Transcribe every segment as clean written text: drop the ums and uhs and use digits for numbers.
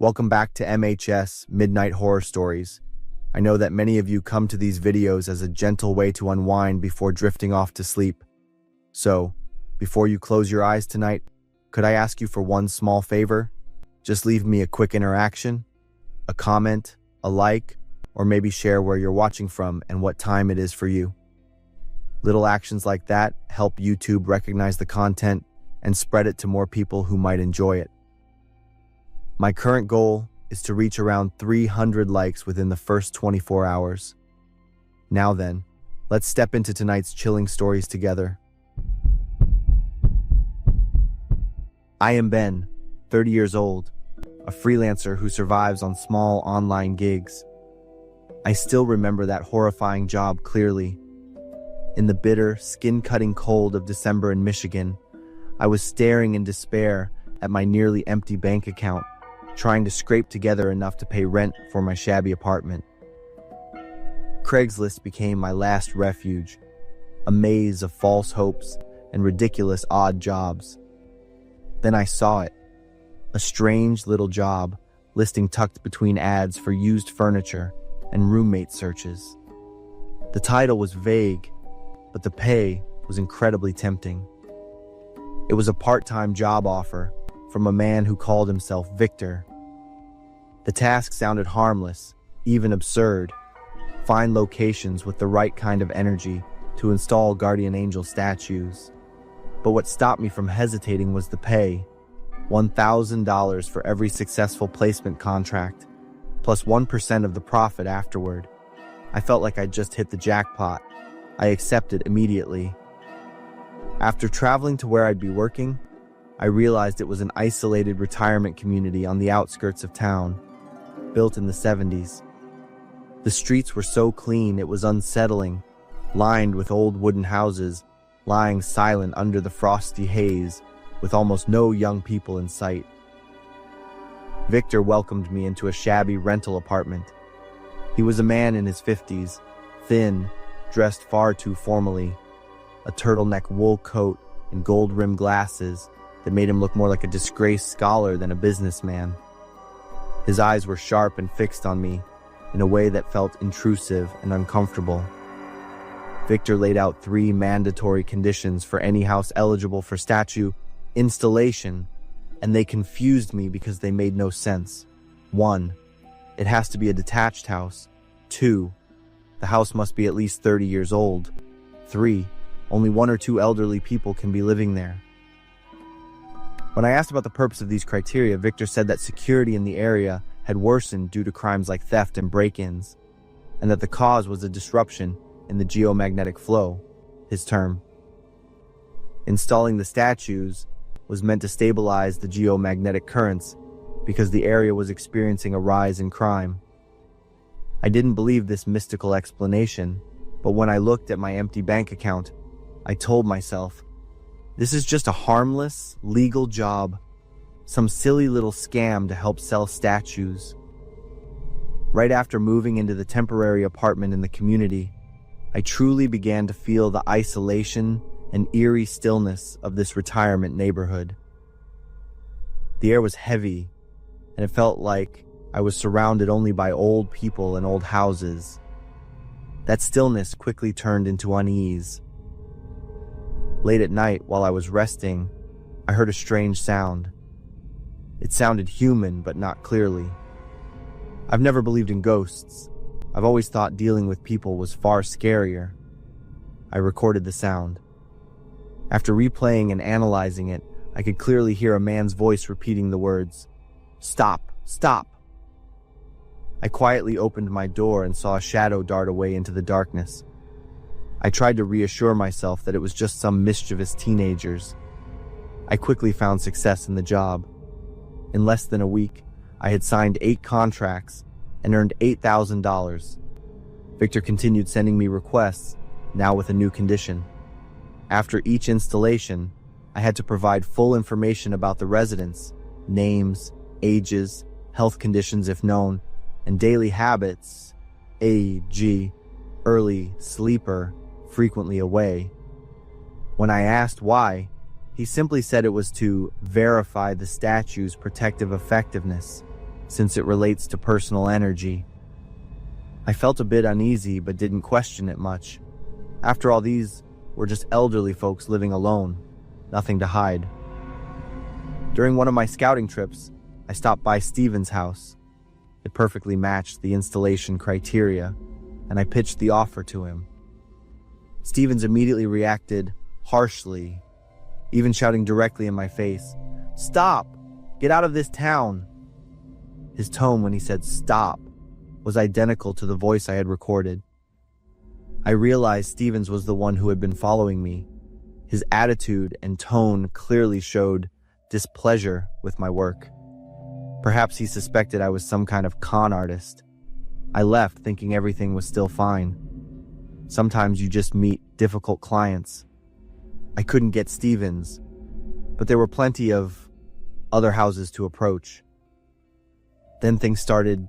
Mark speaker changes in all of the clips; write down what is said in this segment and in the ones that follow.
Speaker 1: Welcome back to MHS Midnight Horror Stories. I know that many of you come to these videos as a gentle way to unwind before drifting off to sleep. So, before you close your eyes tonight, could I ask you for one small favor? Just leave me a quick interaction, a comment, a like, or maybe share where you're watching from and what time it is for you. Little actions like that help YouTube recognize the content and spread it to more people who might enjoy it. My current goal is to reach around 300 likes within the first 24 hours. Now then, let's step into tonight's chilling stories together. I am Ben, 30 years old, a freelancer who survives on small online gigs. I still remember that horrifying job clearly. In the bitter, skin-cutting cold of December in Michigan, I was staring in despair at my nearly empty bank account, trying to scrape together enough to pay rent for my shabby apartment. Craigslist became my last refuge, a maze of false hopes and ridiculous odd jobs. Then I saw it, a strange little job listing tucked between ads for used furniture and roommate searches. The title was vague, but the pay was incredibly tempting. It was a part-time job offer from a man who called himself Victor. The task sounded harmless, even absurd. Find locations with the right kind of energy to install guardian angel statues. But what stopped me from hesitating was the pay. $1,000 for every successful placement contract, plus 1% of the profit afterward. I felt like I'd just hit the jackpot. I accepted immediately. After traveling to where I'd be working, I realized it was an isolated retirement community on the outskirts of town, built in the 70s. The streets were so clean it was unsettling, lined with old wooden houses, lying silent under the frosty haze, with almost no young people in sight. Victor welcomed me into a shabby rental apartment. He was a man in his 50s, thin, dressed far too formally, a turtleneck wool coat and gold-rimmed glasses that made him look more like a disgraced scholar than a businessman. His eyes were sharp and fixed on me in a way that felt intrusive and uncomfortable. Victor laid out 3 mandatory conditions for any house eligible for statue installation, and they confused me because they made no sense. 1. It has to be a detached house. 2. The house must be at least 30 years old. 3. Only 1 or 2 elderly people can be living there. When I asked about the purpose of these criteria, Victor said that security in the area had worsened due to crimes like theft and break-ins, and that the cause was a disruption in the geomagnetic flow, his term. Installing the statues was meant to stabilize the geomagnetic currents because the area was experiencing a rise in crime. I didn't believe this mystical explanation, but when I looked at my empty bank account, I told myself, this is just a harmless, legal job, some silly little scam to help sell statues. Right after moving into the temporary apartment in the community, I truly began to feel the isolation and eerie stillness of this retirement neighborhood. The air was heavy, and it felt like I was surrounded only by old people and old houses. That stillness quickly turned into unease. Late at night, while I was resting, I heard a strange sound. It sounded human, but not clearly. I've never believed in ghosts. I've always thought dealing with people was far scarier. I recorded the sound. After replaying and analyzing it, I could clearly hear a man's voice repeating the words, "Stop, stop." I quietly opened my door and saw a shadow dart away into the darkness. I tried to reassure myself that it was just some mischievous teenagers. I quickly found success in the job. In less than a week, I had signed 8 contracts and earned $8,000. Victor continued sending me requests, now with a new condition. After each installation, I had to provide full information about the residents, names, ages, health conditions if known, and daily habits, e.g., early sleeper, frequently away. When I asked why, he simply said it was to verify the statue's protective effectiveness, since it relates to personal energy. I felt a bit uneasy but didn't question it much. After all, these were just elderly folks living alone, nothing to hide. During one of my scouting trips, I stopped by Steven's house. It perfectly matched the installation criteria, and I pitched the offer to him. Stevens immediately reacted harshly, even shouting directly in my face, "Stop! Get out of this town!" His tone when he said "stop" was identical to the voice I had recorded. I realized Stevens was the one who had been following me. His attitude and tone clearly showed displeasure with my work. Perhaps he suspected I was some kind of con artist. I left thinking everything was still fine. Sometimes you just meet difficult clients. I couldn't get Stevens, but there were plenty of other houses to approach. Then things started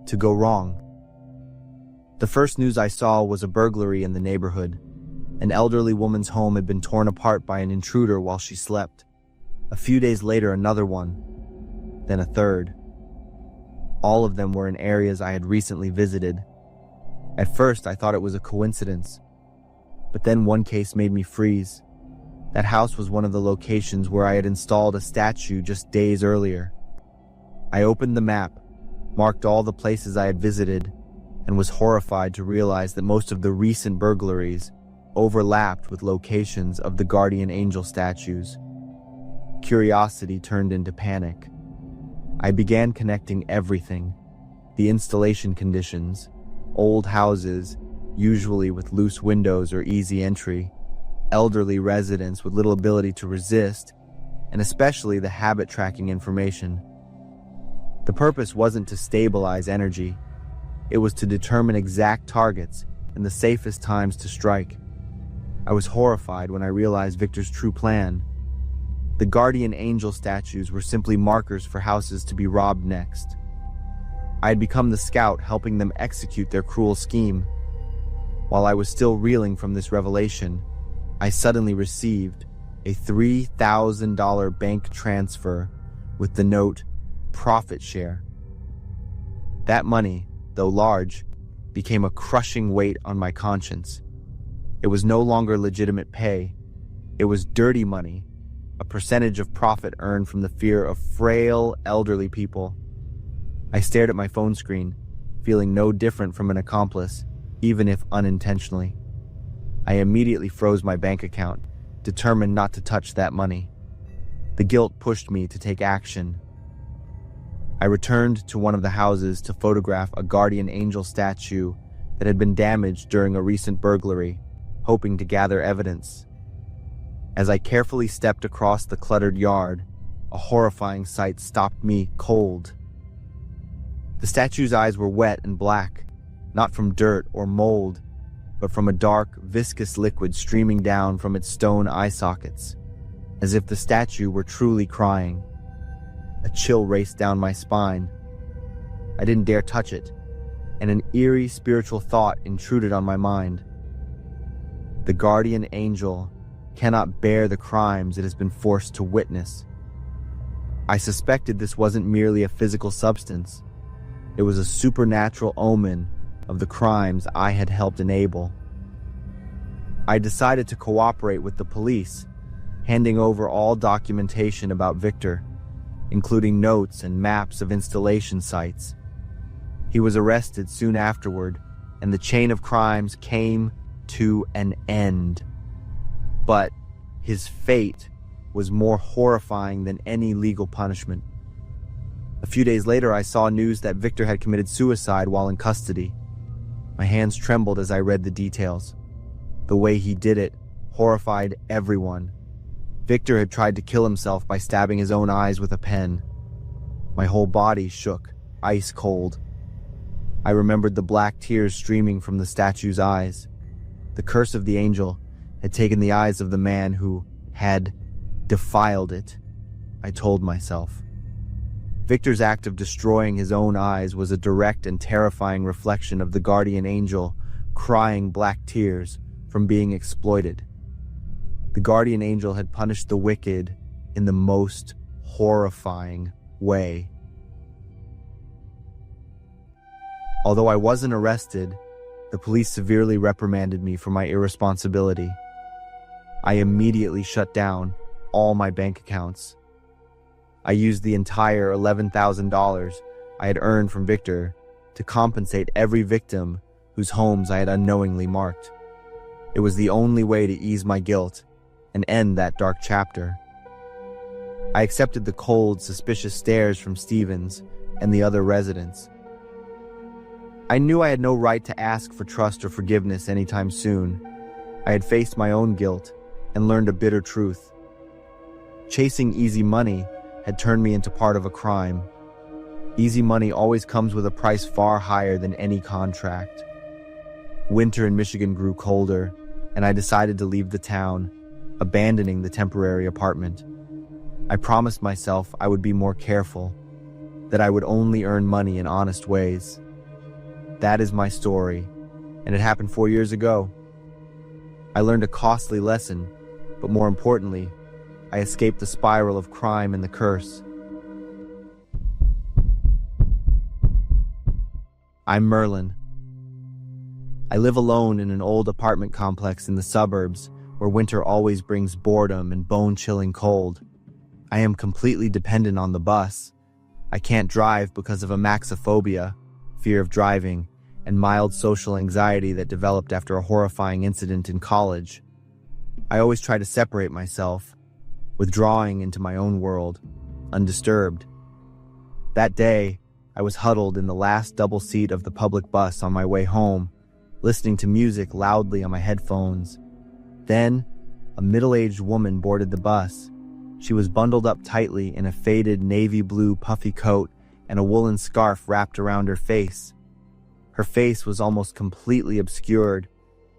Speaker 1: to go wrong. The first news I saw was a burglary in the neighborhood. An elderly woman's home had been torn apart by an intruder while she slept. A few days later, another one, then a third. All of them were in areas I had recently visited. At first, I thought it was a coincidence, but then one case made me freeze. That house was one of the locations where I had installed a statue just days earlier. I opened the map, marked all the places I had visited, and was horrified to realize that most of the recent burglaries overlapped with locations of the guardian angel statues. Curiosity turned into panic. I began connecting everything: the installation conditions, old houses, usually with loose windows or easy entry, elderly residents with little ability to resist, and especially the habit tracking information. The purpose wasn't to stabilize energy. It was to determine exact targets and the safest times to strike. I was horrified when I realized Victor's true plan. The guardian angel statues were simply markers for houses to be robbed next. I had become the scout helping them execute their cruel scheme. While I was still reeling from this revelation, I suddenly received a $3,000 bank transfer with the note "profit share." That money, though large, became a crushing weight on my conscience. It was no longer legitimate pay. It was dirty money, a percentage of profit earned from the fear of frail, elderly people. I stared at my phone screen, feeling no different from an accomplice, even if unintentionally. I immediately froze my bank account, determined not to touch that money. The guilt pushed me to take action. I returned to one of the houses to photograph a guardian angel statue that had been damaged during a recent burglary, hoping to gather evidence. As I carefully stepped across the cluttered yard, a horrifying sight stopped me cold. The statue's eyes were wet and black, not from dirt or mold, but from a dark, viscous liquid streaming down from its stone eye sockets, as if the statue were truly crying. A chill raced down my spine. I didn't dare touch it, and an eerie spiritual thought intruded on my mind. The guardian angel cannot bear the crimes it has been forced to witness. I suspected this wasn't merely a physical substance. It was a supernatural omen of the crimes I had helped enable. I decided to cooperate with the police, handing over all documentation about Victor, including notes and maps of installation sites. He was arrested soon afterward, and the chain of crimes came to an end. But his fate was more horrifying than any legal punishment. A few days later, I saw news that Victor had committed suicide while in custody. My hands trembled as I read the details. The way he did it horrified everyone. Victor had tried to kill himself by stabbing his own eyes with a pen. My whole body shook, ice cold. I remembered the black tears streaming from the statue's eyes. The curse of the angel had taken the eyes of the man who had defiled it, I told myself. Victor's act of destroying his own eyes was a direct and terrifying reflection of the guardian angel crying black tears from being exploited. The guardian angel had punished the wicked in the most horrifying way. Although I wasn't arrested, the police severely reprimanded me for my irresponsibility. I immediately shut down all my bank accounts. I used the entire $11,000 I had earned from Victor to compensate every victim whose homes I had unknowingly marked. It was the only way to ease my guilt and end that dark chapter. I accepted the cold, suspicious stares from Stevens and the other residents. I knew I had no right to ask for trust or forgiveness anytime soon. I had faced my own guilt and learned a bitter truth. Chasing easy money had turned me into part of a crime. Easy money always comes with a price far higher than any contract. Winter in Michigan grew colder, and I decided to leave the town, abandoning the temporary apartment. I promised myself I would be more careful, that I would only earn money in honest ways. That is my story, and it happened 4 years ago. I learned a costly lesson, but more importantly, I escaped the spiral of crime and the curse. I'm Merlin. I live alone in an old apartment complex in the suburbs where winter always brings boredom and bone-chilling cold. I am completely dependent on the bus. I can't drive because of amaxophobia, fear of driving, and mild social anxiety that developed after a horrifying incident in college. I always try to separate myself, withdrawing into my own world, undisturbed. That day, I was huddled in the last double seat of the public bus on my way home, listening to music loudly on my headphones. Then, a middle-aged woman boarded the bus. She was bundled up tightly in a faded navy blue puffy coat and a woolen scarf wrapped around her face. Her face was almost completely obscured,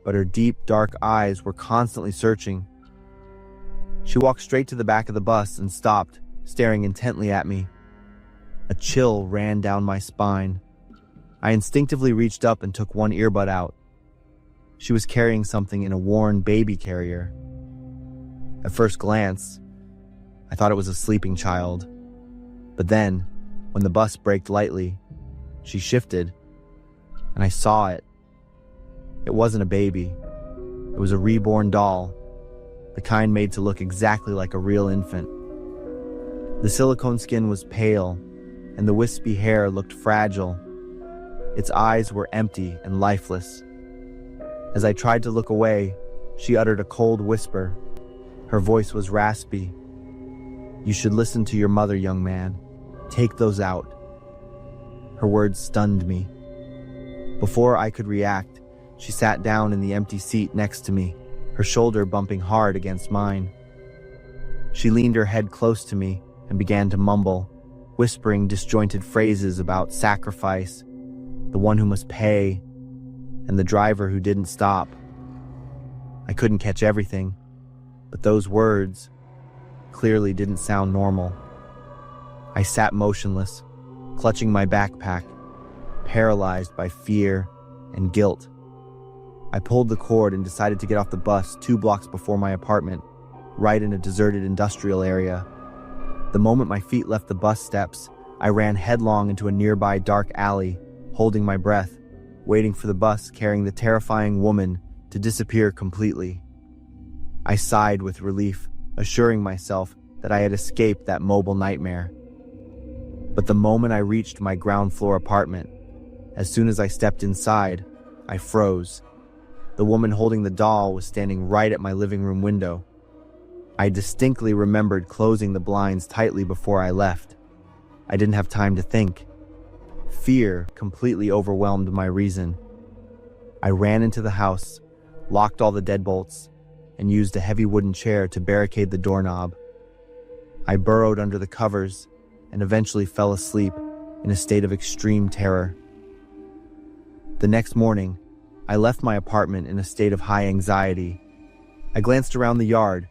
Speaker 1: but her deep, dark eyes were constantly searching. She walked straight to the back of the bus and stopped, staring intently at me. A chill ran down my spine. I instinctively reached up and took one earbud out. She was carrying something in a worn baby carrier. At first glance, I thought it was a sleeping child. But then, when the bus braked lightly, she shifted, and I saw it. It wasn't a baby. It was a reborn doll, the kind made to look exactly like a real infant. The silicone skin was pale, and the wispy hair looked fragile. Its eyes were empty and lifeless. As I tried to look away, she uttered a cold whisper. Her voice was raspy. "You should listen to your mother, young man. Take those out." Her words stunned me. Before I could react, she sat down in the empty seat next to me, her shoulder bumping hard against mine. She leaned her head close to me and began to mumble, whispering disjointed phrases about sacrifice, the one who must pay, and the driver who didn't stop. I couldn't catch everything, but those words clearly didn't sound normal. I sat motionless, clutching my backpack, paralyzed by fear and guilt. I pulled the cord and decided to get off the bus 2 blocks before my apartment, right in a deserted industrial area. The moment my feet left the bus steps, I ran headlong into a nearby dark alley, holding my breath, waiting for the bus carrying the terrifying woman to disappear completely. I sighed with relief, assuring myself that I had escaped that mobile nightmare. But the moment I reached my ground floor apartment, as soon as I stepped inside, I froze. The woman holding the doll was standing right at my living room window. I distinctly remembered closing the blinds tightly before I left. I didn't have time to think. Fear completely overwhelmed my reason. I ran into the house, locked all the deadbolts, and used a heavy wooden chair to barricade the doorknob. I burrowed under the covers and eventually fell asleep in a state of extreme terror. The next morning, I left my apartment in a state of high anxiety. I glanced around the yard,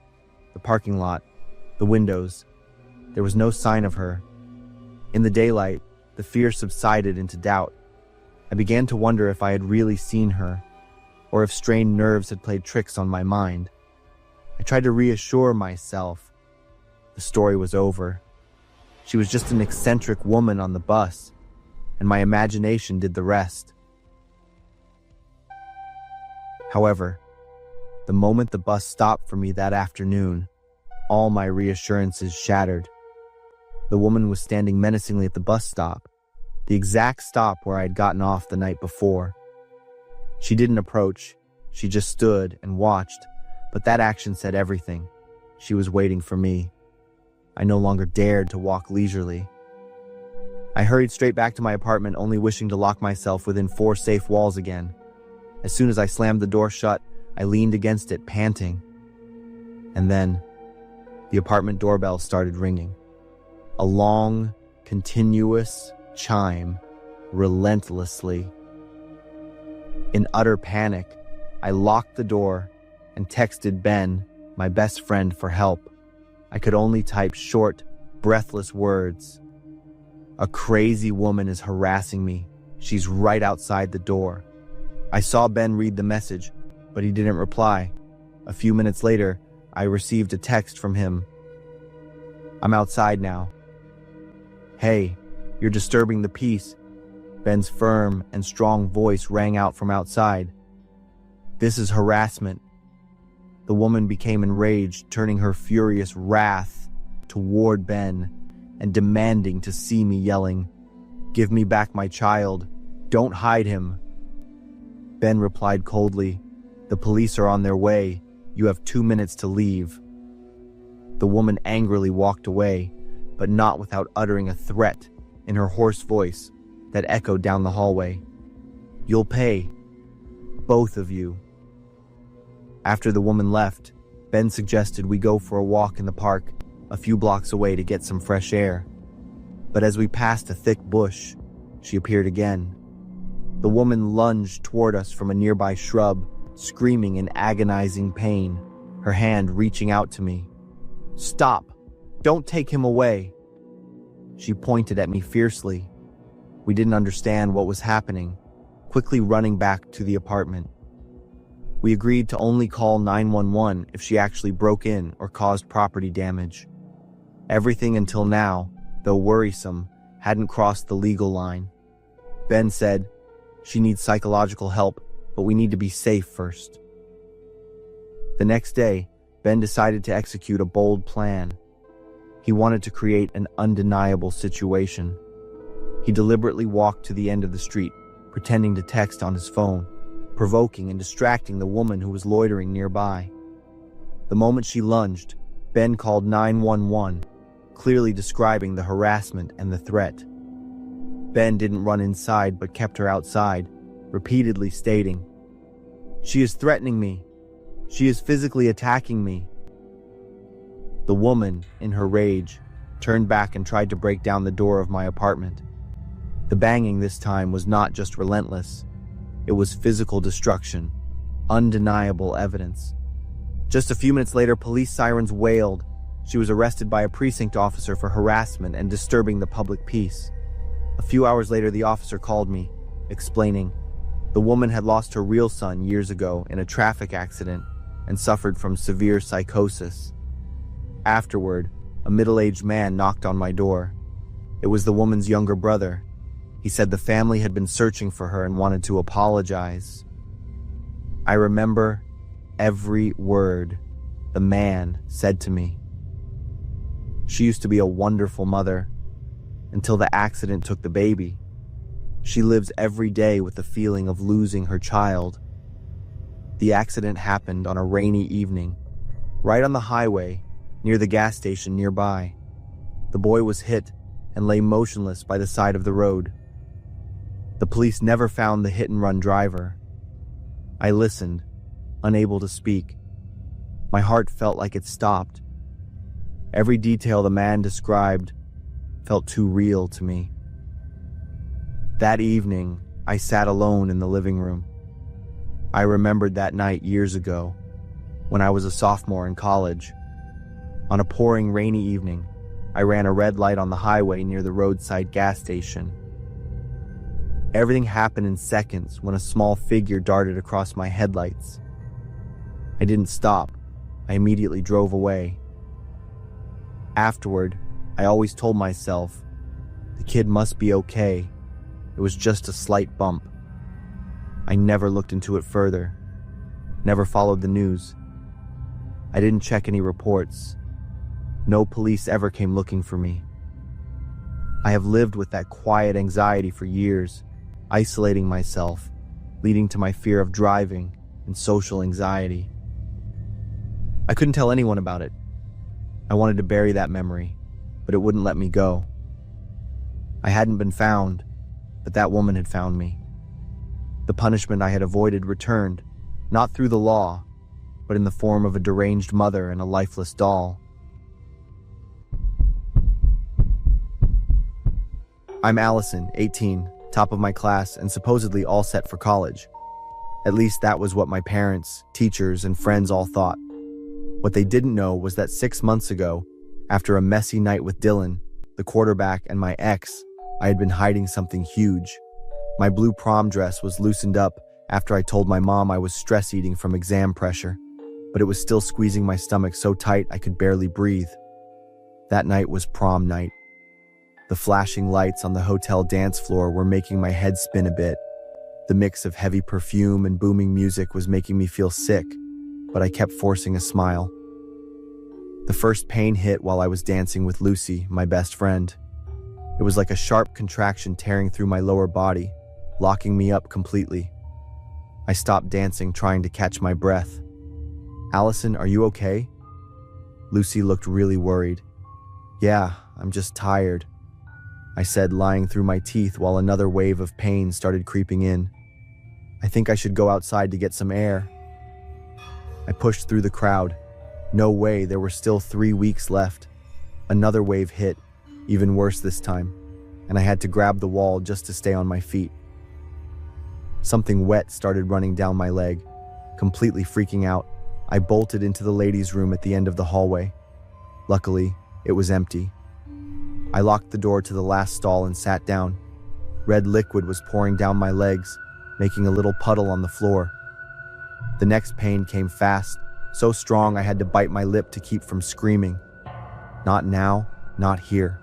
Speaker 1: the parking lot, the windows. There was no sign of her. In the daylight, the fear subsided into doubt. I began to wonder if I had really seen her, or if strained nerves had played tricks on my mind. I tried to reassure myself. The story was over. She was just an eccentric woman on the bus. and my imagination did the rest. However, the moment the bus stopped for me that afternoon, all my reassurances shattered. The woman was standing menacingly at the bus stop, the exact stop where I had gotten off the night before. She didn't approach, she just stood and watched, but that action said everything. She was waiting for me. I no longer dared to walk leisurely. I hurried straight back to my apartment, only wishing to lock myself within 4 safe walls again. As soon as I slammed the door shut, I leaned against it, panting. And then, the apartment doorbell started ringing. A long, continuous chime, relentlessly. In utter panic, I locked the door and texted Ben, my best friend, for help. I could only type short, breathless words. "A crazy woman is harassing me. She's right outside the door." I saw Ben read the message, but he didn't reply. A few minutes later, I received a text from him. "I'm outside now." "Hey, you're disturbing the peace." Ben's firm and strong voice rang out from outside. "This is harassment." The woman became enraged, turning her furious wrath toward Ben and demanding to see me, yelling, "Give me back my child. Don't hide him." Ben replied coldly, "The police are on their way. You have 2 minutes to leave." The woman angrily walked away, but not without uttering a threat in her hoarse voice that echoed down the hallway. "You'll pay. Both of you." After the woman left, Ben suggested we go for a walk in the park a few blocks away to get some fresh air. But as we passed a thick bush, she appeared again. The woman lunged toward us from a nearby shrub, screaming in agonizing pain, her hand reaching out to me. "Stop! Don't take him away!" She pointed at me fiercely. We didn't understand what was happening, quickly running back to the apartment. We agreed to only call 911 if she actually broke in or caused property damage. Everything until now, though worrisome, hadn't crossed the legal line. Ben said, "She needs psychological help, but we need to be safe first." The next day, Ben decided to execute a bold plan. He wanted to create an undeniable situation. He deliberately walked to the end of the street, pretending to text on his phone, provoking and distracting the woman who was loitering nearby. The moment she lunged, Ben called 911, clearly describing the harassment and the threat. Ben didn't run inside but kept her outside, repeatedly stating, "She is threatening me. She is physically attacking me." The woman, in her rage, turned back and tried to break down the door of my apartment. The banging this time was not just relentless. It was physical destruction, undeniable evidence. Just a few minutes later, police sirens wailed. She was arrested by a precinct officer for harassment and disturbing the public peace. A few hours later, the officer called me, explaining the woman had lost her real son years ago in a traffic accident and suffered from severe psychosis. Afterward, a middle-aged man knocked on my door. It was the woman's younger brother. He said the family had been searching for her and wanted to apologize. I remember every word the man said to me. She used to be a wonderful mother until the accident took the baby. She lives every day with the feeling of losing her child. The accident happened on a rainy evening, right on the highway near the gas station nearby. The boy was hit and lay motionless by the side of the road. The police never found the hit-and-run driver. I listened, unable to speak. My heart felt like it stopped. Every detail the man described felt too real to me. That evening, I sat alone in the living room. I remembered that night years ago, when I was a sophomore in college. On a pouring rainy evening, I ran a red light on the highway near the roadside gas station. Everything happened in seconds when a small figure darted across my headlights. I didn't stop. I immediately drove away. Afterward, I always told myself, the kid must be okay. It was just a slight bump. I never looked into it further, never followed the news. I didn't check any reports. No police ever came looking for me. I have lived with that quiet anxiety for years, isolating myself, leading to my fear of driving and social anxiety. I couldn't tell anyone about it. I wanted to bury that memory, but it wouldn't let me go. I hadn't been found, but that woman had found me. The punishment I had avoided returned, not through the law, but in the form of a deranged mother and a lifeless doll. I'm Allison, 18, top of my class, and supposedly all set for college. At least that was what my parents, teachers, and friends all thought. What they didn't know was that 6 months ago, after a messy night with Dylan, the quarterback, and my ex, I had been hiding something huge. My blue prom dress was loosened up after I told my mom I was stress eating from exam pressure, but it was still squeezing my stomach so tight I could barely breathe. That night was prom night. The flashing lights on the hotel dance floor were making my head spin a bit. The mix of heavy perfume and booming music was making me feel sick, but I kept forcing a smile. The first pain hit while I was dancing with Lucy, my best friend. It was like a sharp contraction tearing through my lower body, locking me up completely. I stopped dancing, trying to catch my breath. "Allison, are you okay?" Lucy looked really worried. "Yeah, I'm just tired," I said, lying through my teeth while another wave of pain started creeping in. "I think I should go outside to get some air." I pushed through the crowd. No way, there were still 3 weeks left. Another wave hit, even worse this time, and I had to grab the wall just to stay on my feet. Something wet started running down my leg. Completely freaking out, I bolted into the ladies' room at the end of the hallway. Luckily, it was empty. I locked the door to the last stall and sat down. Red liquid was pouring down my legs, making a little puddle on the floor. The next pain came fast, so strong I had to bite my lip to keep from screaming. Not now, not here.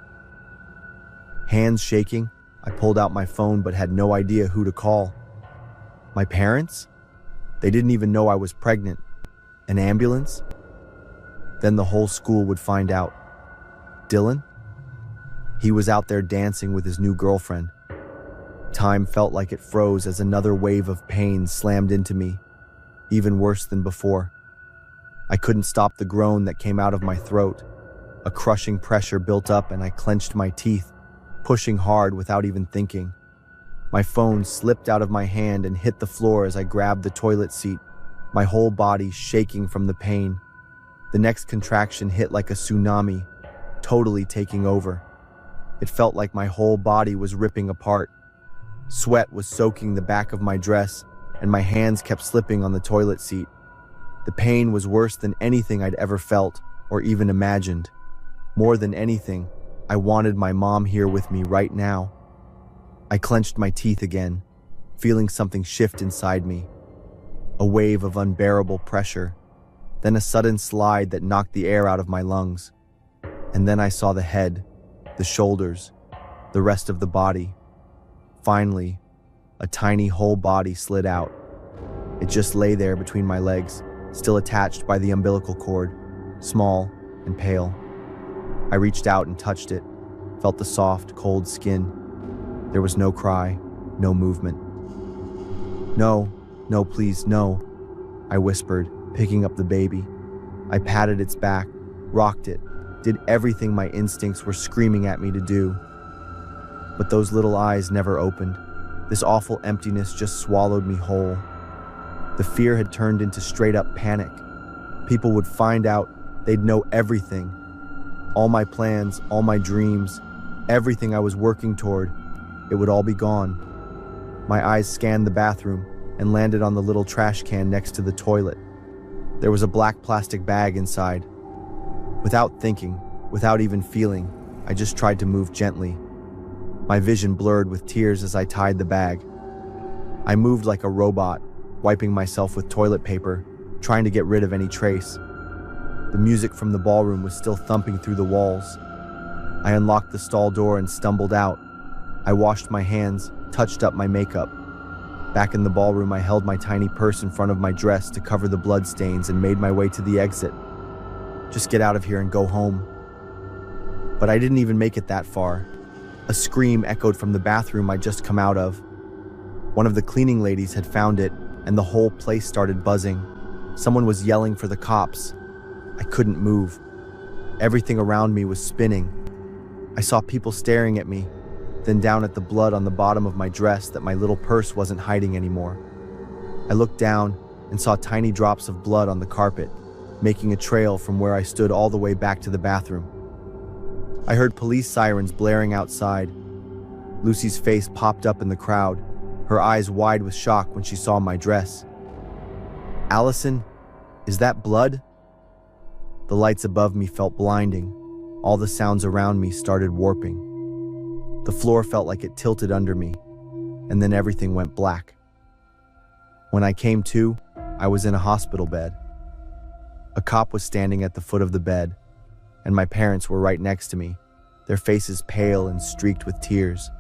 Speaker 1: Hands shaking, I pulled out my phone but had no idea who to call. My parents? They didn't even know I was pregnant. An ambulance? Then the whole school would find out. Dylan? He was out there dancing with his new girlfriend. Time felt like it froze as another wave of pain slammed into me, even worse than before. I couldn't stop the groan that came out of my throat. A crushing pressure built up and I clenched my teeth, pushing hard without even thinking. My phone slipped out of my hand and hit the floor as I grabbed the toilet seat, my whole body shaking from the pain. The next contraction hit like a tsunami, totally taking over. It felt like my whole body was ripping apart. Sweat was soaking the back of my dress, and my hands kept slipping on the toilet seat. The pain was worse than anything I'd ever felt or even imagined. More than anything, I wanted my mom here with me right now. I clenched my teeth again, feeling something shift inside me. A wave of unbearable pressure, then a sudden slide that knocked the air out of my lungs. And then I saw the head, the shoulders, the rest of the body. Finally, a tiny whole body slid out. It just lay there between my legs, still attached by the umbilical cord, small and pale. I reached out and touched it, felt the soft, cold skin. There was no cry, no movement. "No, no, please, no," I whispered, picking up the baby. I patted its back, rocked it, did everything my instincts were screaming at me to do. But those little eyes never opened. This awful emptiness just swallowed me whole. The fear had turned into straight-up panic. People would find out, they'd know everything. All my plans, all my dreams, everything I was working toward, it would all be gone. My eyes scanned the bathroom and landed on the little trash can next to the toilet. There was a black plastic bag inside. Without thinking, without even feeling, I just tried to move gently. My vision blurred with tears as I tied the bag. I moved like a robot, wiping myself with toilet paper, trying to get rid of any trace. The music from the ballroom was still thumping through the walls. I unlocked the stall door and stumbled out. I washed my hands, touched up my makeup. Back in the ballroom, I held my tiny purse in front of my dress to cover the bloodstains and made my way to the exit. Just get out of here and go home. But I didn't even make it that far. A scream echoed from the bathroom I'd just come out of. One of the cleaning ladies had found it, and the whole place started buzzing. Someone was yelling for the cops. I couldn't move. Everything around me was spinning. I saw people staring at me, then down at the blood on the bottom of my dress that my little purse wasn't hiding anymore. I looked down and saw tiny drops of blood on the carpet, making a trail from where I stood all the way back to the bathroom. I heard police sirens blaring outside. Lucy's face popped up in the crowd, her eyes wide with shock when she saw my dress. "Allison, is that blood?" The lights above me felt blinding. All the sounds around me started warping. The floor felt like it tilted under me, and then everything went black. When I came to, I was in a hospital bed. A cop was standing at the foot of the bed, and my parents were right next to me, their faces pale and streaked with tears.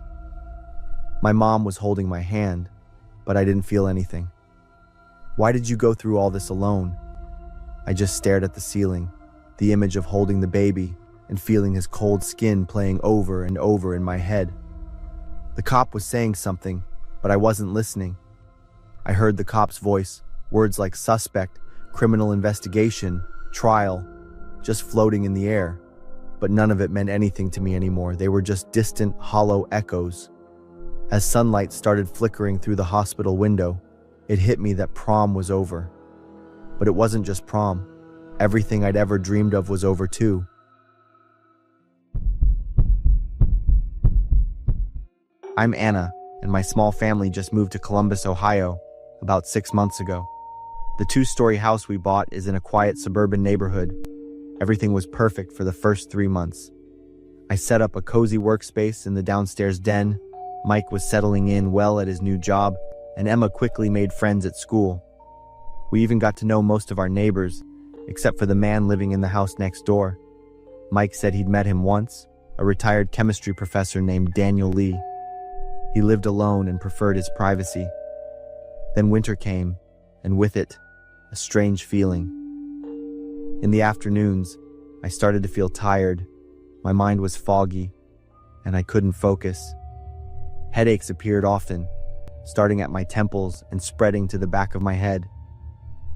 Speaker 1: My mom was holding my hand, but I didn't feel anything. "Why did you go through all this alone?" I just stared at the ceiling, the image of holding the baby and feeling his cold skin playing over and over in my head. The cop was saying something, but I wasn't listening. I heard the cop's voice, words like suspect, criminal investigation, trial, just floating in the air. But none of it meant anything to me anymore. They were just distant, hollow echoes. As sunlight started flickering through the hospital window, it hit me that prom was over. But it wasn't just prom. Everything I'd ever dreamed of was over too. I'm Anna, and my small family just moved to Columbus, Ohio, about 6 months ago. The 2-story house we bought is in a quiet suburban neighborhood. Everything was perfect for the first 3 months. I set up a cozy workspace in the downstairs den. Mike was settling in well at his new job, and Emma quickly made friends at school. We even got to know most of our neighbors, except for the man living in the house next door. Mike said he'd met him once, a retired chemistry professor named Daniel Lee. He lived alone and preferred his privacy. Then winter came, and with it, a strange feeling. In the afternoons, I started to feel tired. My mind was foggy, and I couldn't focus. Headaches appeared often, starting at my temples and spreading to the back of my head.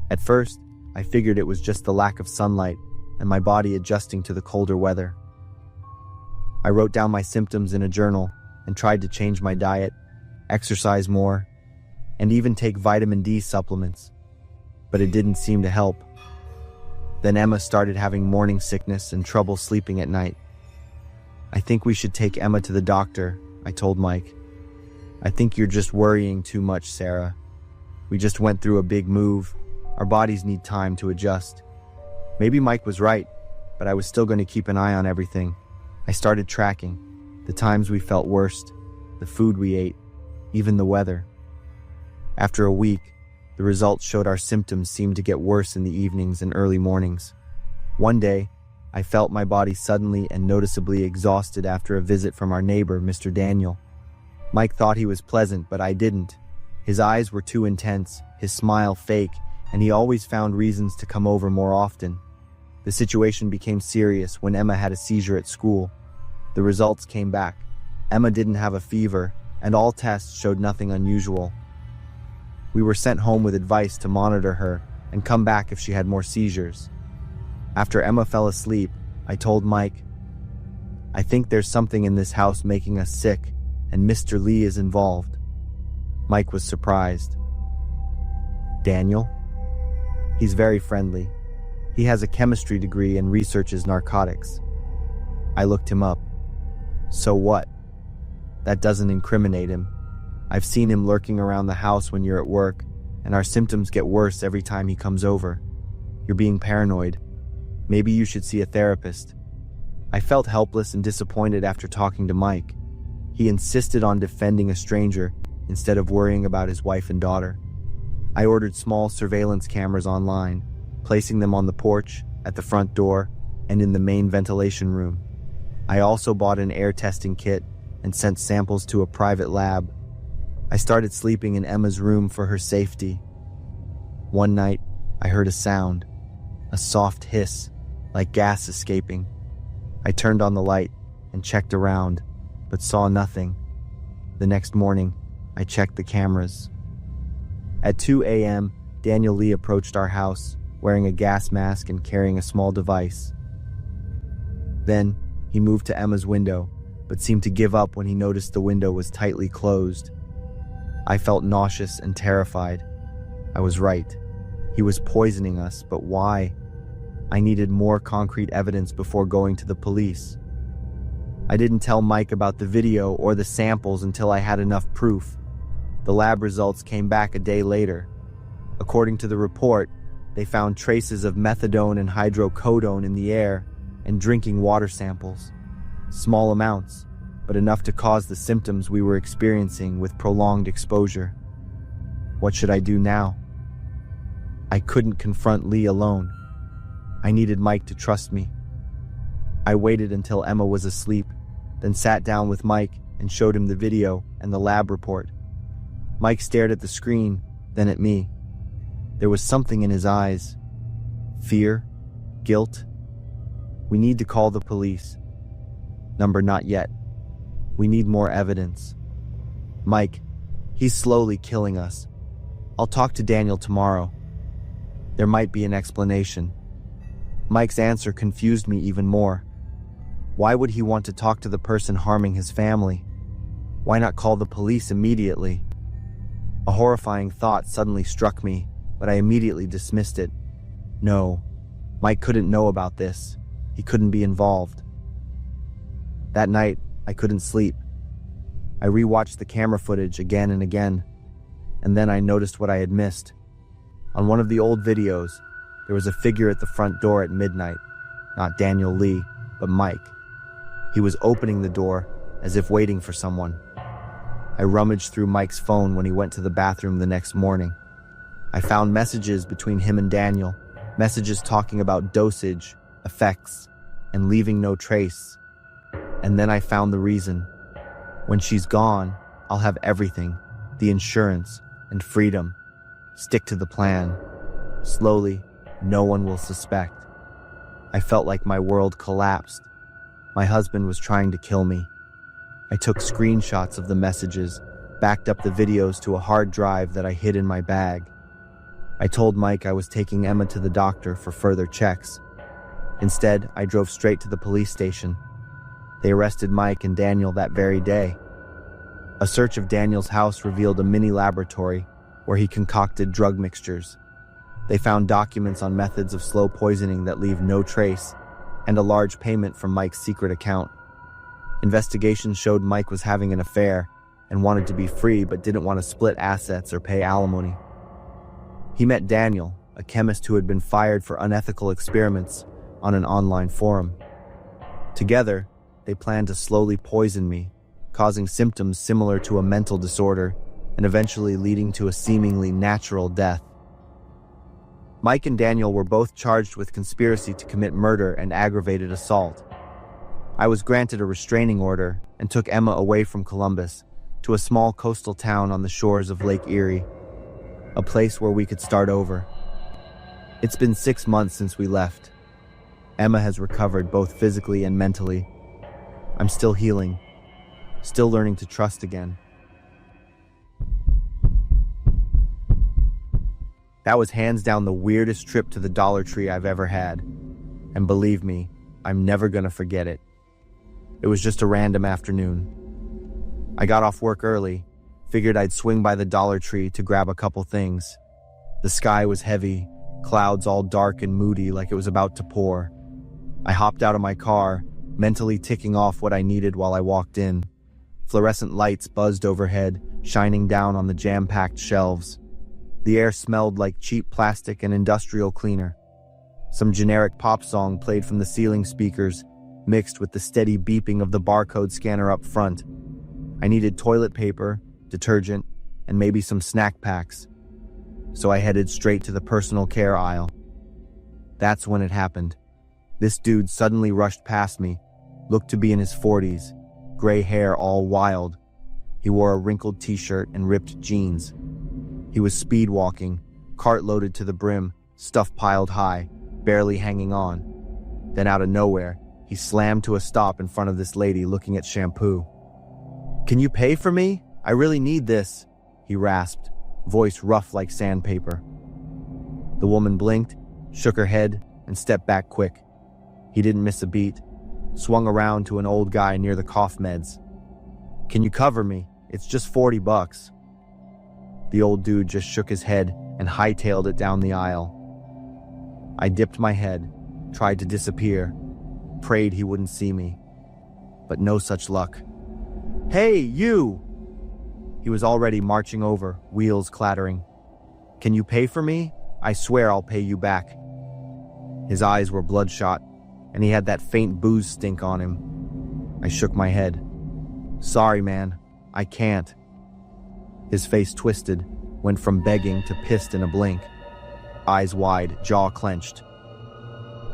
Speaker 1: At first, I figured it was just the lack of sunlight and my body adjusting to the colder weather. I wrote down my symptoms in a journal and tried to change my diet, exercise more, and even take vitamin D supplements, but it didn't seem to help. Then Emma started having morning sickness and trouble sleeping at night. "I think we should take Emma to the doctor," I told Mike. "I think you're just worrying too much, Sarah. We just went through a big move. Our bodies need time to adjust." Maybe Mike was right, but I was still going to keep an eye on everything. I started tracking the times we felt worst, the food we ate, even the weather. After a week, the results showed our symptoms seemed to get worse in the evenings and early mornings. One day, I felt my body suddenly and noticeably exhausted after a visit from our neighbor, Mr. Daniel. Mike thought he was pleasant, but I didn't. His eyes were too intense, his smile fake, and he always found reasons to come over more often. The situation became serious when Emma had a seizure at school. The results came back. Emma didn't have a fever, and all tests showed nothing unusual. We were sent home with advice to monitor her and come back if she had more seizures. After Emma fell asleep, I told Mike, "I think there's something in this house making us sick, and Mr. Lee is involved." Mike was surprised. "Daniel? He's very friendly. He has a chemistry degree and researches narcotics." I looked him up. "So what? That doesn't incriminate him. I've seen him lurking around the house when you're at work, and our symptoms get worse every time he comes over. You're being paranoid. Maybe you should see a therapist." I felt helpless and disappointed after talking to Mike. He insisted on defending a stranger instead of worrying about his wife and daughter. I ordered small surveillance cameras online, placing them on the porch, at the front door, and in the main ventilation room. I also bought an air testing kit and sent samples to a private lab. I started sleeping in Emma's room for her safety. One night, I heard a sound, a soft hiss, like gas escaping. I turned on the light and checked around, but saw nothing. The next morning, I checked the cameras. At 2 a.m., Daniel Lee approached our house, wearing a gas mask and carrying a small device. Then, he moved to Emma's window, but seemed to give up when he noticed the window was tightly closed. I felt nauseous and terrified. I was right. He was poisoning us, but why? I needed more concrete evidence before going to the police. I didn't tell Mike about the video or the samples until I had enough proof. The lab results came back a day later. According to the report, they found traces of methadone and hydrocodone in the air and drinking water samples. Small amounts, but enough to cause the symptoms we were experiencing with prolonged exposure. What should I do now? I couldn't confront Lee alone. I needed Mike to trust me. I waited until Emma was asleep, then sat down with Mike and showed him the video and the lab report. Mike stared at the screen, then at me. There was something in his eyes. Fear? Guilt? We need to call the police. Number not yet. We need more evidence. Mike, he's slowly killing us. I'll talk to Daniel tomorrow. There might be an explanation. Mike's answer confused me even more. Why would he want to talk to the person harming his family? Why not call the police immediately? A horrifying thought suddenly struck me, but I immediately dismissed it. No, Mike couldn't know about this. He couldn't be involved. That night, I couldn't sleep. I rewatched the camera footage again and again, and then I noticed what I had missed. On one of the old videos, there was a figure at the front door at midnight. Not Daniel Lee, but Mike. He was opening the door as if waiting for someone. I rummaged through Mike's phone when he went to the bathroom the next morning. I found messages between him and Daniel, messages talking about dosage, effects, and leaving no trace. And then I found the reason. When she's gone, I'll have everything, the insurance and freedom. Stick to the plan. Slowly, no one will suspect. I felt like my world collapsed. My husband was trying to kill me. I took screenshots of the messages, backed up the videos to a hard drive that I hid in my bag. I told Mike I was taking Emma to the doctor for further checks. Instead, I drove straight to the police station. They arrested Mike and Daniel that very day. A search of Daniel's house revealed a mini laboratory where he concocted drug mixtures. They found documents on methods of slow poisoning that leave no trace, and a large payment from Mike's secret account. Investigations showed Mike was having an affair and wanted to be free but didn't want to split assets or pay alimony. He met Daniel, a chemist who had been fired for unethical experiments, on an online forum. Together, they planned to slowly poison me, causing symptoms similar to a mental disorder and eventually leading to a seemingly natural death. Mike and Daniel were both charged with conspiracy to commit murder and aggravated assault. I was granted a restraining order and took Emma away from Columbus to a small coastal town on the shores of Lake Erie, a place where we could start over. It's been 6 months since we left. Emma has recovered both physically and mentally. I'm still healing, still learning to trust again. That was hands down the weirdest trip to the Dollar Tree I've ever had. And believe me, I'm never gonna forget it. It was just a random afternoon. I got off work early, figured I'd swing by the Dollar Tree to grab a couple things. The sky was heavy, clouds all dark and moody like it was about to pour. I hopped out of my car, mentally ticking off what I needed while I walked in. Fluorescent lights buzzed overhead, shining down on the jam-packed shelves. The air smelled like cheap plastic and industrial cleaner. Some generic pop song played from the ceiling speakers, mixed with the steady beeping of the barcode scanner up front. I needed toilet paper, detergent, and maybe some snack packs. So I headed straight to the personal care aisle. That's when it happened. This dude suddenly rushed past me, looked to be in his 40s. gray hair all wild. He wore a wrinkled t-shirt and ripped jeans. He was speed walking, cart loaded to the brim, stuff piled high, barely hanging on. Then out of nowhere, he slammed to a stop in front of this lady looking at shampoo. "Can you pay for me? I really need this," he rasped, voice rough like sandpaper. The woman blinked, shook her head, and stepped back quick. He didn't miss a beat, swung around to an old guy near the cough meds. "Can you cover me? It's just $40. The old dude just shook his head and hightailed it down the aisle. I dipped my head, tried to disappear, prayed he wouldn't see me. But no such luck. "Hey, you!" He was already marching over, wheels clattering. "Can you pay for me? I swear I'll pay you back." His eyes were bloodshot, and he had that faint booze stink on him. I shook my head. "Sorry, man, I can't." His face twisted, went from begging to pissed in a blink. Eyes wide, jaw clenched.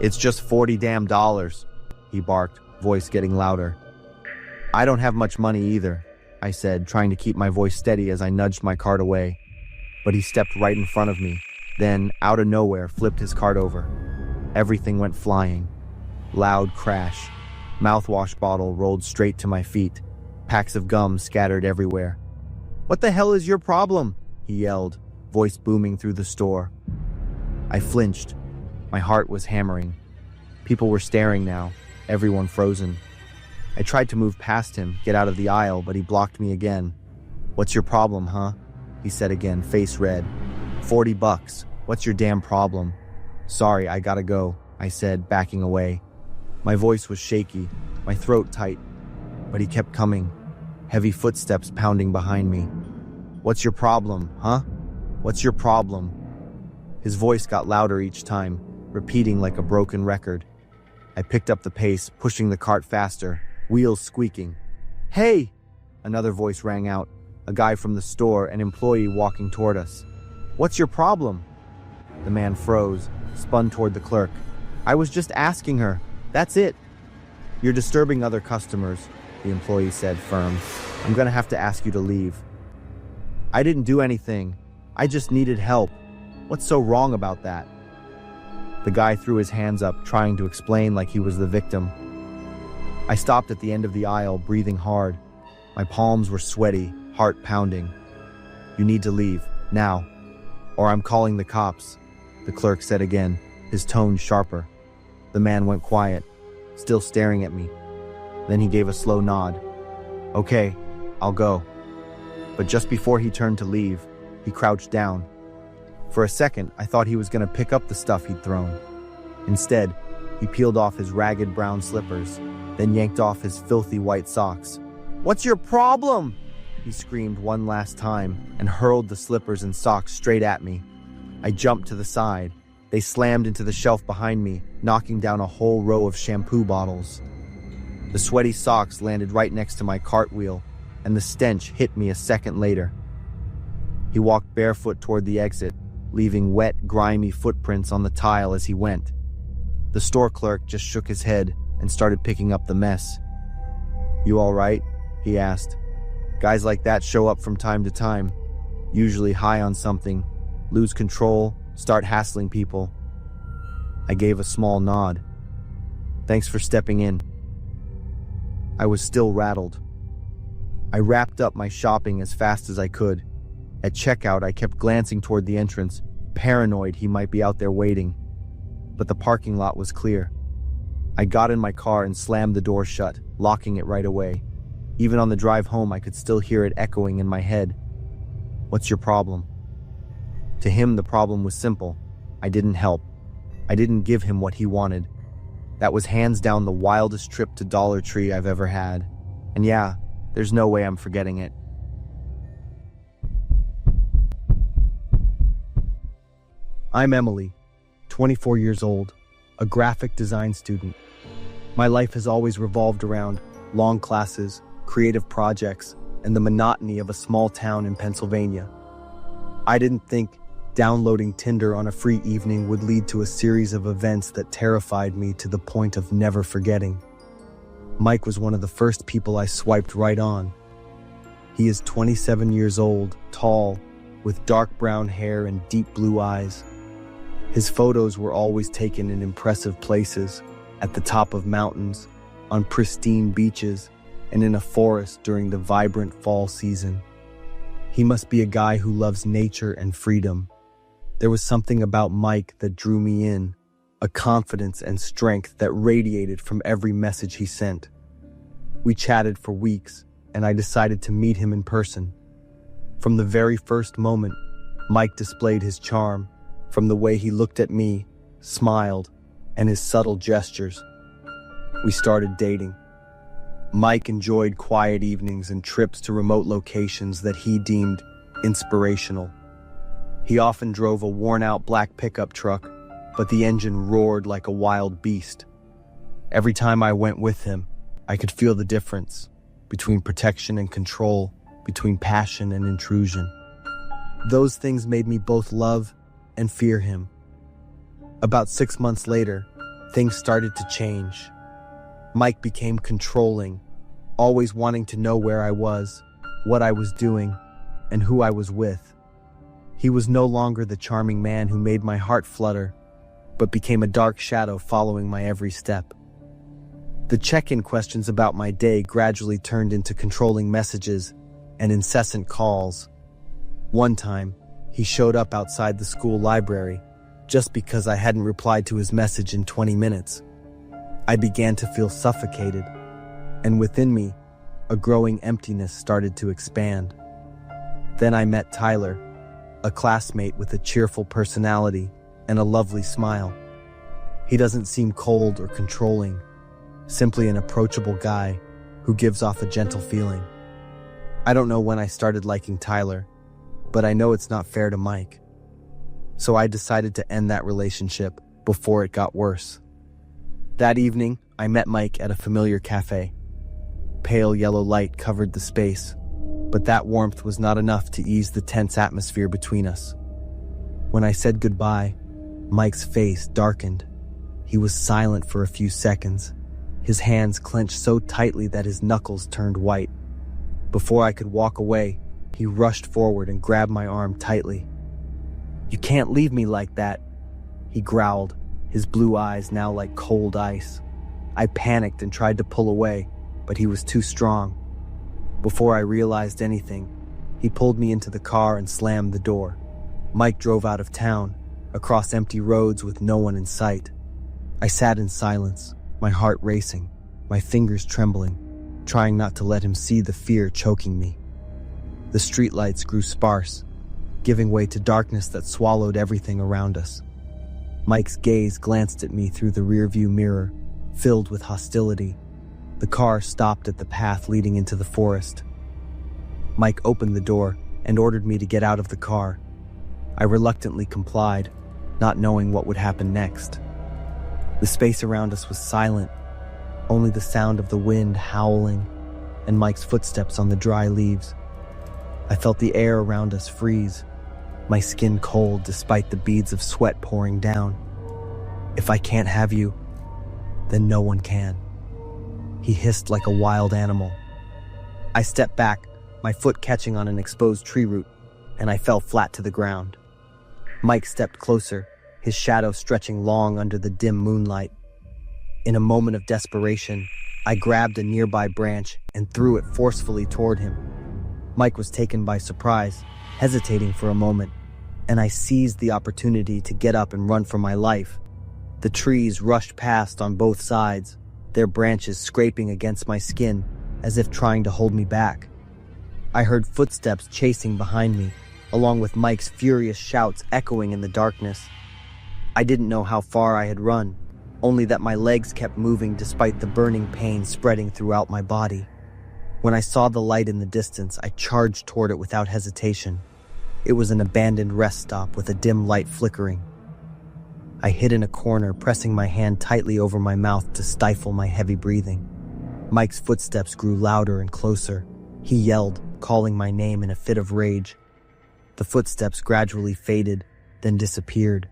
Speaker 1: "It's just $40 damn dollars," he barked, voice getting louder. "I don't have much money either," I said, trying to keep my voice steady as I nudged my cart away. But he stepped right in front of me, then, out of nowhere, flipped his cart over. Everything went flying. Loud crash. Mouthwash bottle rolled straight to my feet. Packs of gum scattered everywhere. "What the hell is your problem?" he yelled, voice booming through the store. I flinched. My heart was hammering. People were staring now, everyone frozen. I tried to move past him, get out of the aisle, but he blocked me again. "What's your problem, huh?" he said again, face red. $40. What's your damn problem?" "Sorry, I gotta go," I said, backing away. My voice was shaky, my throat tight, but he kept coming, heavy footsteps pounding behind me. "What's your problem, huh? What's your problem?" His voice got louder each time, repeating like a broken record. I picked up the pace, pushing the cart faster, wheels squeaking. "Hey!" Another voice rang out, a guy from the store, an employee walking toward us. "What's your problem?" The man froze, spun toward the clerk. "I was just asking her. That's it." "You're disturbing other customers," the employee said, firm. "I'm gonna have to ask you to leave." "I didn't do anything. I just needed help. What's so wrong about that?" The guy threw his hands up, trying to explain like he was the victim. I stopped at the end of the aisle, breathing hard. My palms were sweaty, heart pounding. "You need to leave, now, or I'm calling the cops," the clerk said again, his tone sharper. The man went quiet, still staring at me. Then he gave a slow nod. "Okay, I'll go." But just before he turned to leave, he crouched down. For a second, I thought he was going to pick up the stuff he'd thrown. Instead, he peeled off his ragged brown slippers, then yanked off his filthy white socks. "What's your problem?" he screamed one last time and hurled the slippers and socks straight at me. I jumped to the side. They slammed into the shelf behind me, knocking down a whole row of shampoo bottles. The sweaty socks landed right next to my cartwheel, and the stench hit me a second later. He walked barefoot toward the exit, leaving wet, grimy footprints on the tile as he went. The store clerk just shook his head and started picking up the mess. "You all right?" he asked. "Guys like that show up from time to time, usually high on something, lose control, start hassling people." I gave a small nod. "Thanks for stepping in." I was still rattled. I wrapped up my shopping as fast as I could. At checkout, I kept glancing toward the entrance, paranoid he might be out there waiting. But the parking lot was clear. I got in my car and slammed the door shut, locking it right away. Even on the drive home, I could still hear it echoing in my head. "What's your problem?" To him, the problem was simple. I didn't help. I didn't give him what he wanted. That was hands down the wildest trip to Dollar Tree I've ever had. And yeah, there's no way I'm forgetting it. I'm Emily, 24 years old, a graphic design student. My life has always revolved around long classes, creative projects, and the monotony of a small town in Pennsylvania. I didn't think downloading Tinder on a free evening would lead to a series of events that terrified me to the point of never forgetting. Mike was one of the first people I swiped right on. He is 27 years old, tall, with dark brown hair and deep blue eyes. His photos were always taken in impressive places, at the top of mountains, on pristine beaches, and in a forest during the vibrant fall season. He must be a guy who loves nature and freedom. There was something about Mike that drew me in, a confidence and strength that radiated from every message he sent. We chatted for weeks, and I decided to meet him in person. From the very first moment, Mike displayed his charm, from the way he looked at me, smiled, and his subtle gestures. We started dating. Mike enjoyed quiet evenings and trips to remote locations that he deemed inspirational. He often drove a worn-out black pickup truck, but the engine roared like a wild beast. Every time I went with him, I could feel the difference between protection and control, between passion and intrusion. Those things made me both love and fear him. About 6 months later, things started to change. Mike became controlling, always wanting to know where I was, what I was doing, and who I was with. He was no longer the charming man who made my heart flutter, but became a dark shadow following my every step. The check-in questions about my day gradually turned into controlling messages and incessant calls. One time, he showed up outside the school library just because I hadn't replied to his message in 20 minutes. I began to feel suffocated, and within me, a growing emptiness started to expand. Then I met Tyler, a classmate with a cheerful personality and a lovely smile. He doesn't seem cold or controlling, simply an approachable guy who gives off a gentle feeling. I don't know when I started liking Tyler, but I know it's not fair to Mike. So I decided to end that relationship before it got worse. That evening, I met Mike at a familiar cafe. Pale yellow light covered the space, but that warmth was not enough to ease the tense atmosphere between us. When I said goodbye, Mike's face darkened. He was silent for a few seconds, his hands clenched so tightly that his knuckles turned white. Before I could walk away, he rushed forward and grabbed my arm tightly. "You can't leave me like that," he growled, his blue eyes now like cold ice. I panicked and tried to pull away, but he was too strong. Before I realized anything, he pulled me into the car and slammed the door. Mike drove out of town, across empty roads with no one in sight. I sat in silence, my heart racing, my fingers trembling, trying not to let him see the fear choking me. The streetlights grew sparse, giving way to darkness that swallowed everything around us. Mike's gaze glanced at me through the rearview mirror, filled with hostility. The car stopped at the path leading into the forest. Mike opened the door and ordered me to get out of the car. I reluctantly complied, not knowing what would happen next. The space around us was silent, only the sound of the wind howling and Mike's footsteps on the dry leaves. I felt the air around us freeze, my skin cold despite the beads of sweat pouring down. "If I can't have you, then no one can," he hissed like a wild animal. I stepped back, my foot catching on an exposed tree root, and I fell flat to the ground. Mike stepped closer, his shadow stretching long under the dim moonlight. In a moment of desperation, I grabbed a nearby branch and threw it forcefully toward him. Mike was taken by surprise, hesitating for a moment, and I seized the opportunity to get up and run for my life. The trees rushed past on both sides, their branches scraping against my skin as if trying to hold me back. I heard footsteps chasing behind me, along with Mike's furious shouts echoing in the darkness. I didn't know how far I had run, only that my legs kept moving despite the burning pain spreading throughout my body. When I saw the light in the distance, I charged toward it without hesitation. It was an abandoned rest stop with a dim light flickering. I hid in a corner, pressing my hand tightly over my mouth to stifle my heavy breathing. Mike's footsteps grew louder and closer. He yelled, calling my name in a fit of rage. The footsteps gradually faded, then disappeared.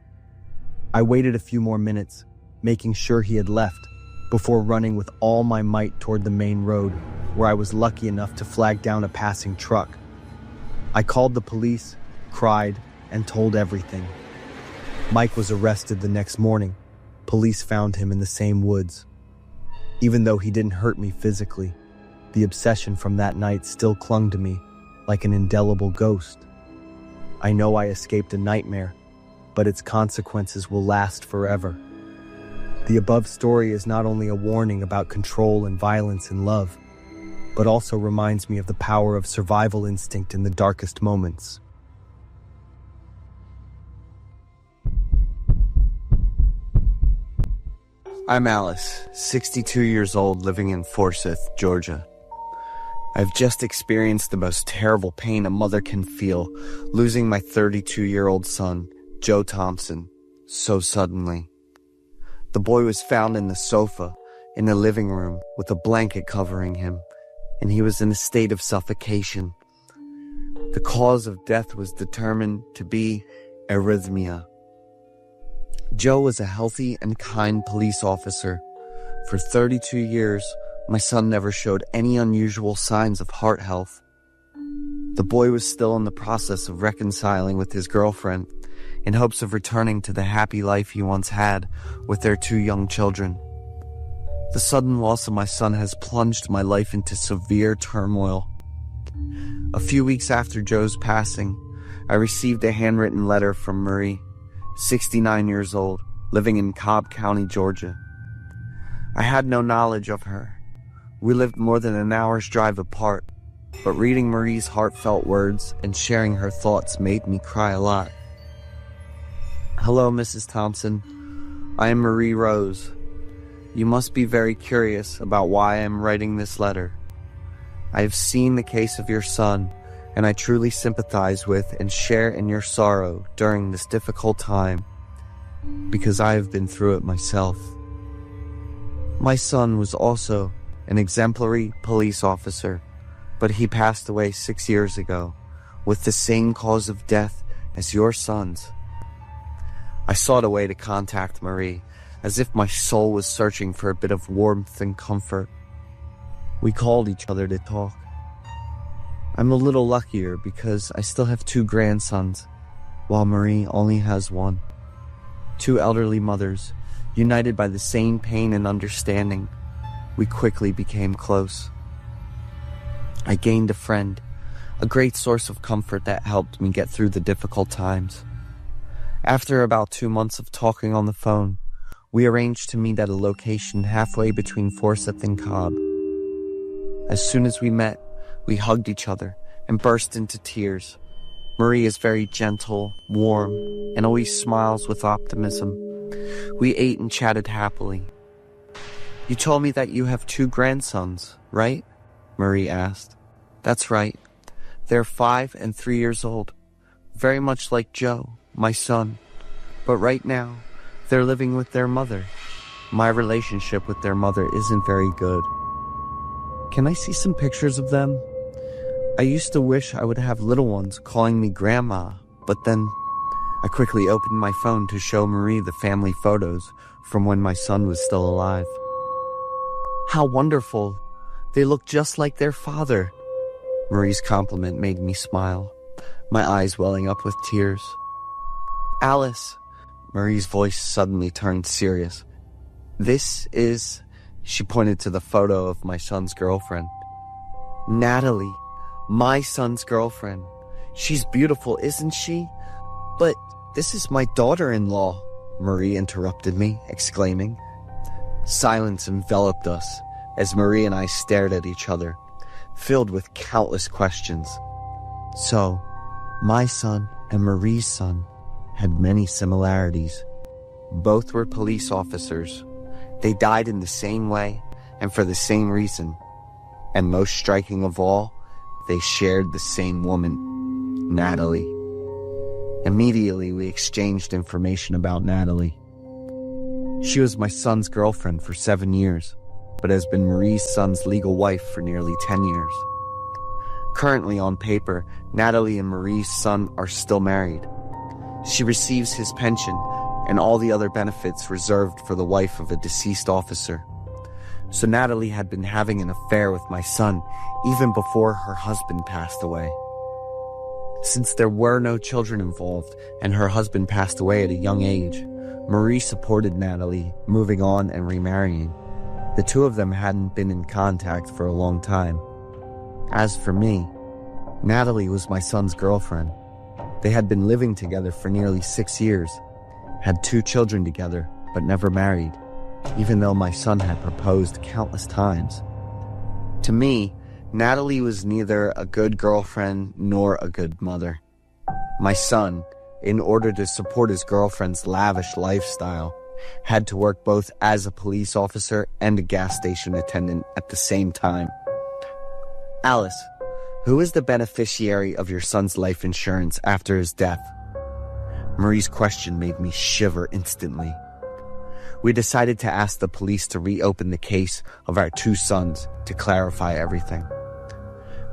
Speaker 1: I waited a few more minutes, making sure he had left, before running with all my might toward the main road, where I was lucky enough to flag down a passing truck. I called the police, cried, and told everything. Mike was arrested the next morning. Police found him in the same woods. Even though he didn't hurt me physically, the obsession from that night still clung to me like an indelible ghost. I know I escaped a nightmare, but its consequences will last forever. The above story is not only a warning about control and violence in love, but also reminds me of the power of survival instinct in the darkest moments. I'm Alice, 62 years old, living in Forsyth, Georgia. I've just experienced the most terrible pain a mother can feel, losing my 32-year-old son, Joe Thompson, so suddenly. The boy was found in the sofa in the living room with a blanket covering him, and he was in a state of suffocation. The cause of death was determined to be arrhythmia. Joe was a healthy and kind police officer. For 32 years, my son never showed any unusual signs of heart health. The boy was still in the process of reconciling with his girlfriend in hopes of returning to the happy life he once had with their 2 young children. The sudden loss of my son has plunged my life into severe turmoil. A few weeks after Joe's passing, I received a handwritten letter from Marie, 69 years old, living in Cobb County, Georgia. I had no knowledge of her. We lived more than an hour's drive apart, but reading Marie's heartfelt words and sharing her thoughts made me cry a lot. Hello, Mrs. Thompson. I am Marie Rose. You must be very curious about why I am writing this letter. I have seen the case of your son, and I truly sympathize with and share in your sorrow during this difficult time, because I have been through it myself. My son was also an exemplary police officer, but he passed away 6 years ago with the same cause of death as your son's. I sought a way to contact Marie, as if my soul was searching for a bit of warmth and comfort. We called each other to talk. I'm a little luckier because I still have 2 grandsons, while Marie only has 1. 2 elderly mothers, united by the same pain and understanding. We quickly became close. I gained a friend, a great source of comfort that helped me get through the difficult times. After about 2 months of talking on the phone, we arranged to meet at a location halfway between Forsyth and Cobb. As soon as we met, we hugged each other and burst into tears. Marie is very gentle, warm, and always smiles with optimism. We ate and chatted happily. You told me that you have 2 grandsons, right? Marie asked. That's right. They're 5 and 3 years old, very much like Joe, my son. But right now, they're living with their mother. My relationship with their mother isn't very good. Can I see some pictures of them? I used to wish I would have little ones calling me Grandma, but then I quickly opened my phone to show Marie the family photos from when my son was still alive. How wonderful! They look just like their father. Marie's compliment made me smile, my eyes welling up with tears. Alice, Marie's voice suddenly turned serious. This is, she pointed to the photo of my son's girlfriend. Natalie, my son's girlfriend. She's beautiful, isn't she? But this is my daughter-in-law, Marie interrupted me, exclaiming. Silence enveloped us as Marie and I stared at each other, filled with countless questions. So, my son and Marie's son had many similarities. Both were police officers. They died in the same way and for the same reason. And most striking of all, they shared the same woman, Natalie. Immediately, we exchanged information about Natalie. She was my son's girlfriend for 7 years, but has been Marie's son's legal wife for nearly 10 years. Currently, on paper, Natalie and Marie's son are still married. She receives his pension and all the other benefits reserved for the wife of a deceased officer. So Natalie had been having an affair with my son even before her husband passed away. Since there were no children involved and her husband passed away at a young age, Marie supported Natalie moving on and remarrying. The two of them hadn't been in contact for a long time. As for me, Natalie was my son's girlfriend. They had been living together for nearly 6 years, had 2 children together, but never married, even though my son had proposed countless times. To me, Natalie was neither a good girlfriend nor a good mother. My son, in order to support his girlfriend's lavish lifestyle, had to work both as a police officer and a gas station attendant at the same time. Alice, who is the beneficiary of your son's life insurance after his death? Marie's question made me shiver instantly. We decided to ask the police to reopen the case of our 2 sons to clarify everything.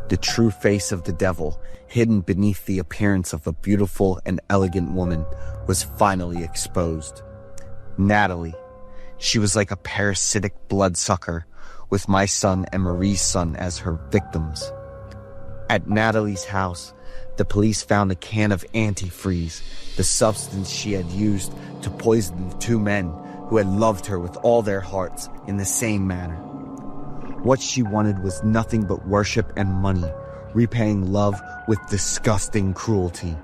Speaker 1: The true face of the devil, hidden beneath the appearance of a beautiful and elegant woman, was finally exposed. Natalie. She was like a parasitic bloodsucker, with my son and Marie's son as her victims. At Natalie's house, the police found a can of antifreeze, the substance she had used to poison the 2 men who had loved her with all their hearts in the same manner. What she wanted was nothing but worship and money, repaying love with disgusting cruelty.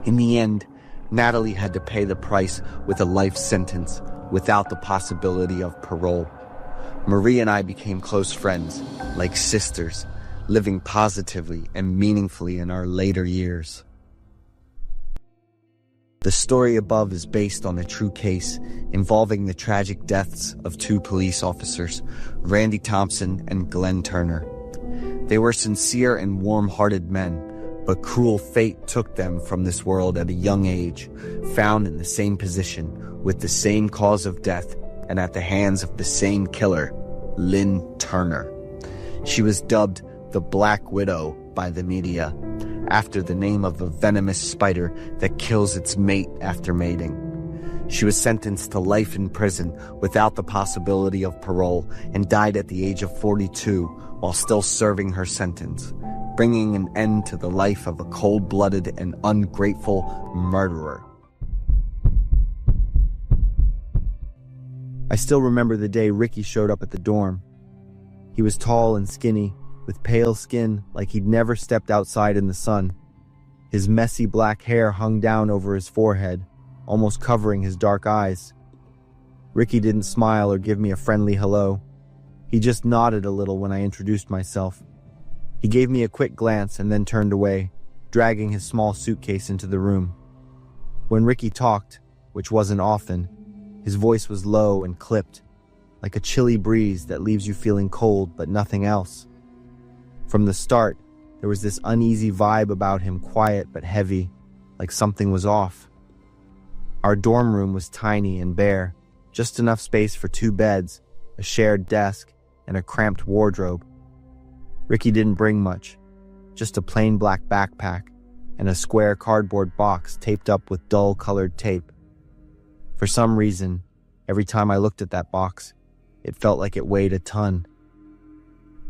Speaker 1: In the end, Natalie had to pay the price with a life sentence without the possibility of parole. Marie and I became close friends, like sisters, living positively and meaningfully in our later years. The story above is based on a true case involving the tragic deaths of 2 police officers, Randy Thompson and Glenn Turner. They were sincere and warm-hearted men, but cruel fate took them from this world at a young age, found in the same position, with the same cause of death, and at the hands of the same killer, Lynn Turner. She was dubbed the Black Widow by the media, after the name of a venomous spider that kills its mate after mating. She was sentenced to life in prison without the possibility of parole and died at the age of 42 while still serving her sentence, bringing an end to the life of a cold-blooded and ungrateful murderer. I still remember the day Ricky showed up at the dorm. He was tall and skinny, with pale skin like he'd never stepped outside in the sun. His messy black hair hung down over his forehead, almost covering his dark eyes. Ricky didn't smile or give me a friendly hello. He just nodded a little when I introduced myself. He gave me a quick glance and then turned away, dragging his small suitcase into the room. When Ricky talked, which wasn't often, his voice was low and clipped, like a chilly breeze that leaves you feeling cold but nothing else. From the start, there was this uneasy vibe about him, quiet but heavy, like something was off. Our dorm room was tiny and bare, just enough space for 2 beds, a shared desk, and a cramped wardrobe. Ricky didn't bring much, just a plain black backpack and a square cardboard box taped up with dull-colored tape. For some reason, every time I looked at that box, it felt like it weighed a ton.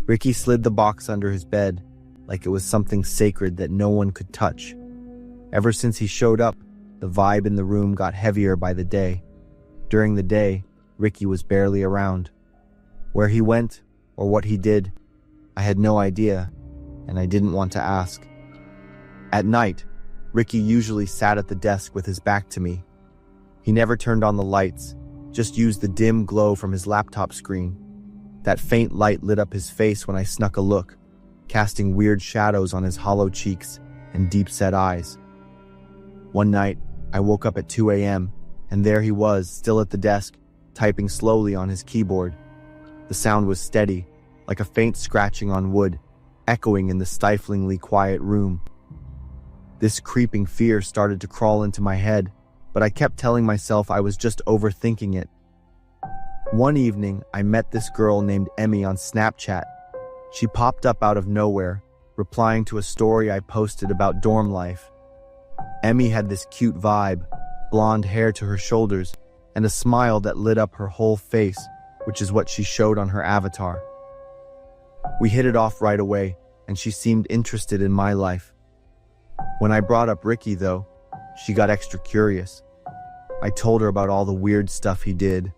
Speaker 1: Ricky slid the box under his bed, like it was something sacred that no one could touch. Ever since he showed up, the vibe in the room got heavier by the day. During the day, Ricky was barely around. Where he went, or what he did, I had no idea, and I didn't want to ask. At night, Ricky usually sat at the desk with his back to me. He never turned on the lights, just used the dim glow from his laptop screen. That faint light lit up his face when I snuck a look, casting weird shadows on his hollow cheeks and deep-set eyes. One night, I woke up at 2 a.m., and there he was, still at the desk, typing slowly on his keyboard. The sound was steady, like a faint scratching on wood, echoing in the stiflingly quiet room. This creeping fear started to crawl into my head, but I kept telling myself I was just overthinking it. One evening, I met this girl named Emmy on Snapchat. She popped up out of nowhere, replying to a story I posted about dorm life. Emmy had this cute vibe, blonde hair to her shoulders, and a smile that lit up her whole face. which is what she showed on her avatar. We hit it off right away, and she seemed interested in my life. When I brought up Ricky, though, she got extra curious. I told her about all the weird stuff he did,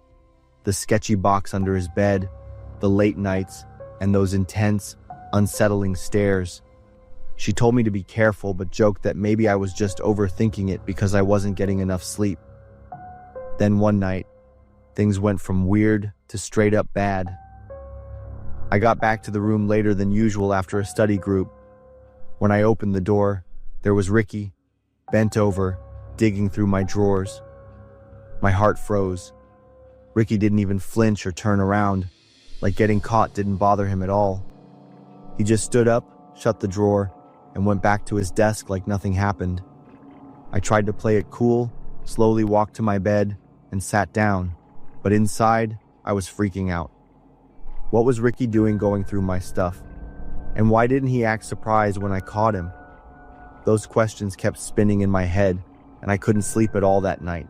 Speaker 1: the sketchy box under his bed, the late nights, and those intense, unsettling stares. She told me to be careful, but joked that maybe I was just overthinking it because I wasn't getting enough sleep. Then one night, things went from weird to straight up bad. I got back to the room later than usual after a study group. When I opened the door, there was Ricky, bent over, digging through my drawers. My heart froze. Ricky didn't even flinch or turn around, like getting caught didn't bother him at all. He just stood up, shut the drawer, and went back to his desk like nothing happened. I tried to play it cool, slowly walked to my bed, and sat down, but inside, I was freaking out. What was Ricky doing going through my stuff? And why didn't he act surprised when I caught him? Those questions kept spinning in my head, and I couldn't sleep at all that night.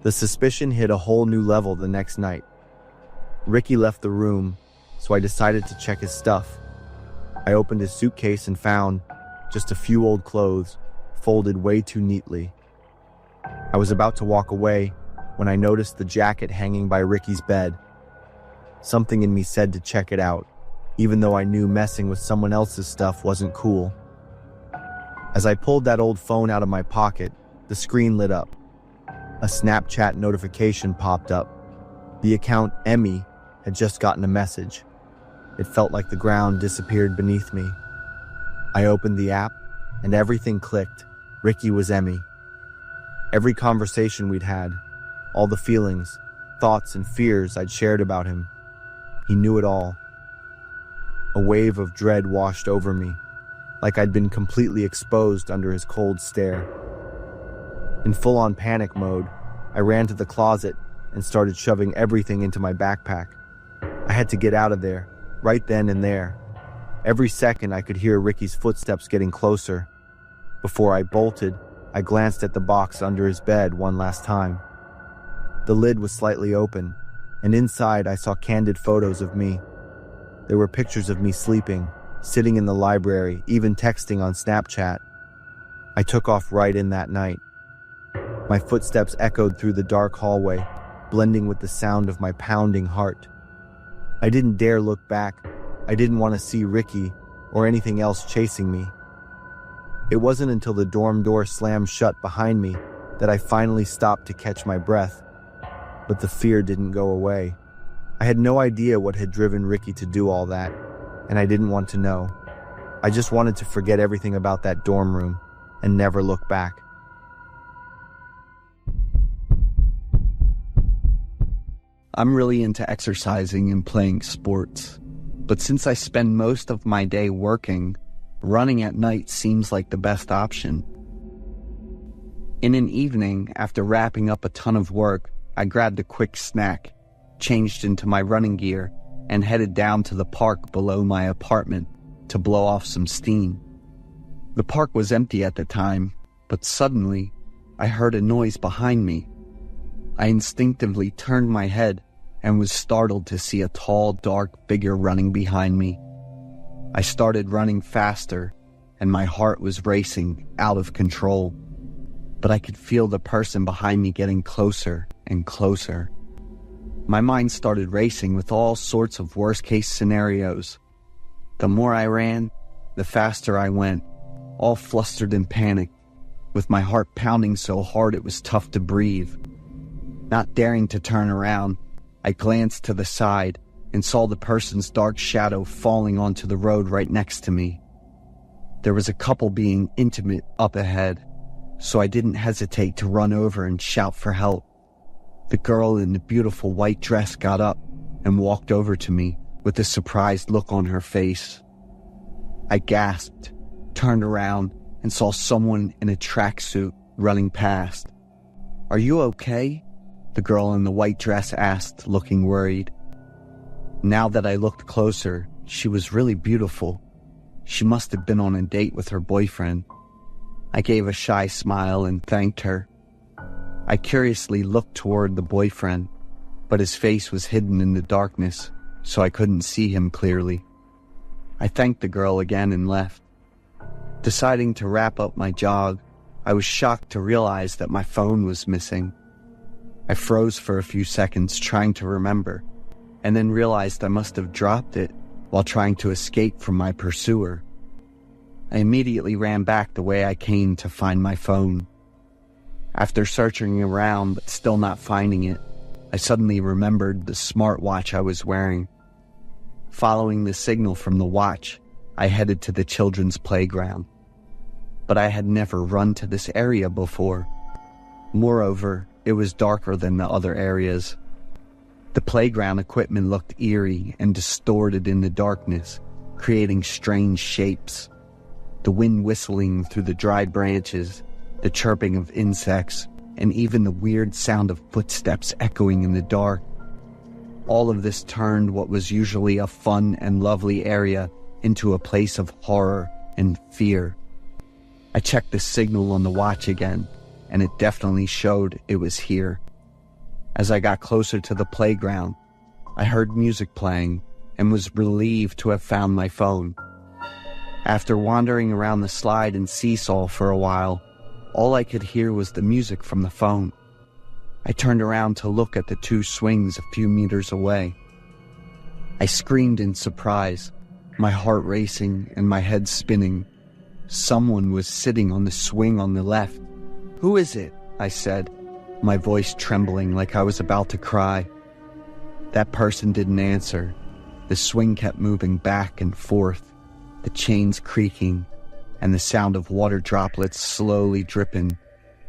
Speaker 1: The suspicion hit a whole new level the next night. Ricky left the room, so I decided to check his stuff. I opened his suitcase and found just a few old clothes, folded way too neatly. I was about to walk away when I noticed the jacket hanging by Ricky's bed. Something in me said to check it out, even though I knew messing with someone else's stuff wasn't cool. As I pulled that old phone out of my pocket, the screen lit up. A Snapchat notification popped up. The account Emmy had just gotten a message. It felt like the ground disappeared beneath me. I opened the app, and everything clicked. Ricky was Emmy. Every conversation we'd had, all the feelings, thoughts, and fears I'd shared about him, he knew it all. A wave of dread washed over me, like I'd been completely exposed under his cold stare. In full-on panic mode, I ran to the closet and started shoving everything into my backpack. I had to get out of there, right then and there. Every second I could hear Ricky's footsteps getting closer. Before I bolted, I glanced at the box under his bed one last time. The lid was slightly open, and inside I saw candid photos of me. There were pictures of me sleeping, sitting in the library, even texting on Snapchat. I took off right in that night. My footsteps echoed through the dark hallway, blending with the sound of my pounding heart. I didn't dare look back. I didn't want to see Ricky or anything else chasing me. It wasn't until the dorm door slammed shut behind me that I finally stopped to catch my breath. But the fear didn't go away. I had no idea what had driven Ricky to do all that, and I didn't want to know. I just wanted to forget everything about that dorm room and never look back.
Speaker 2: I'm really into exercising and playing sports, but since I spend most of my day working, running at night seems like the best option. In an evening, after wrapping up a ton of work, I grabbed a quick snack, changed into my running gear, and headed down to the park below my apartment to blow off some steam. The park was empty at the time, but suddenly, I heard a noise behind me. I instinctively turned my head and was startled to see a tall, dark figure running behind me. I started running faster, and my heart was racing, out of control. But I could feel the person behind me getting closer and closer. My mind started racing with all sorts of worst-case scenarios. The more I ran, the faster I went, all flustered and panicked, with my heart pounding so hard it was tough to breathe. Not daring to turn around, I glanced to the side and saw the person's dark shadow falling onto the road right next to me. There was a couple being intimate up ahead, so I didn't hesitate to run over and shout for help. The girl in the beautiful white dress got up and walked over to me with a surprised look on her face. I gasped, turned around, and saw someone in a tracksuit running past. "Are you okay?" the girl in the white dress asked, looking worried. Now that I looked closer, she was really beautiful. She must have been on a date with her boyfriend. I gave a shy smile and thanked her. I curiously looked toward the boyfriend, but his face was hidden in the darkness, so I couldn't see him clearly. I thanked the girl again and left. Deciding to wrap up my jog, I was shocked to realize that my phone was missing. I froze for a few seconds trying to remember, and then realized I must have dropped it while trying to escape from my pursuer. I immediately ran back the way I came to find my phone. After searching around but still not finding it, I suddenly remembered the smartwatch I was wearing. Following the signal from the watch, I headed to the children's playground. But I had never run to this area before. Moreover, it was darker than the other areas. The playground equipment looked eerie and distorted in the darkness, creating strange shapes. The wind whistling through the dry branches, the chirping of insects, and even the weird sound of footsteps echoing in the dark. All of this turned what was usually a fun and lovely area into a place of horror and fear. I checked the signal on the watch again, and it definitely showed it was here. As I got closer to the playground, I heard music playing and was relieved to have found my phone. After wandering around the slide and seesaw for a while, all I could hear was the music from the phone. I turned around to look at the two swings a few meters away. I screamed in surprise, my heart racing and my head spinning. Someone was sitting on the swing on the left. "Who is it?" I said, my voice trembling like I was about to cry. That person didn't answer. The swing kept moving back and forth, the chains creaking, and the sound of water droplets slowly dripping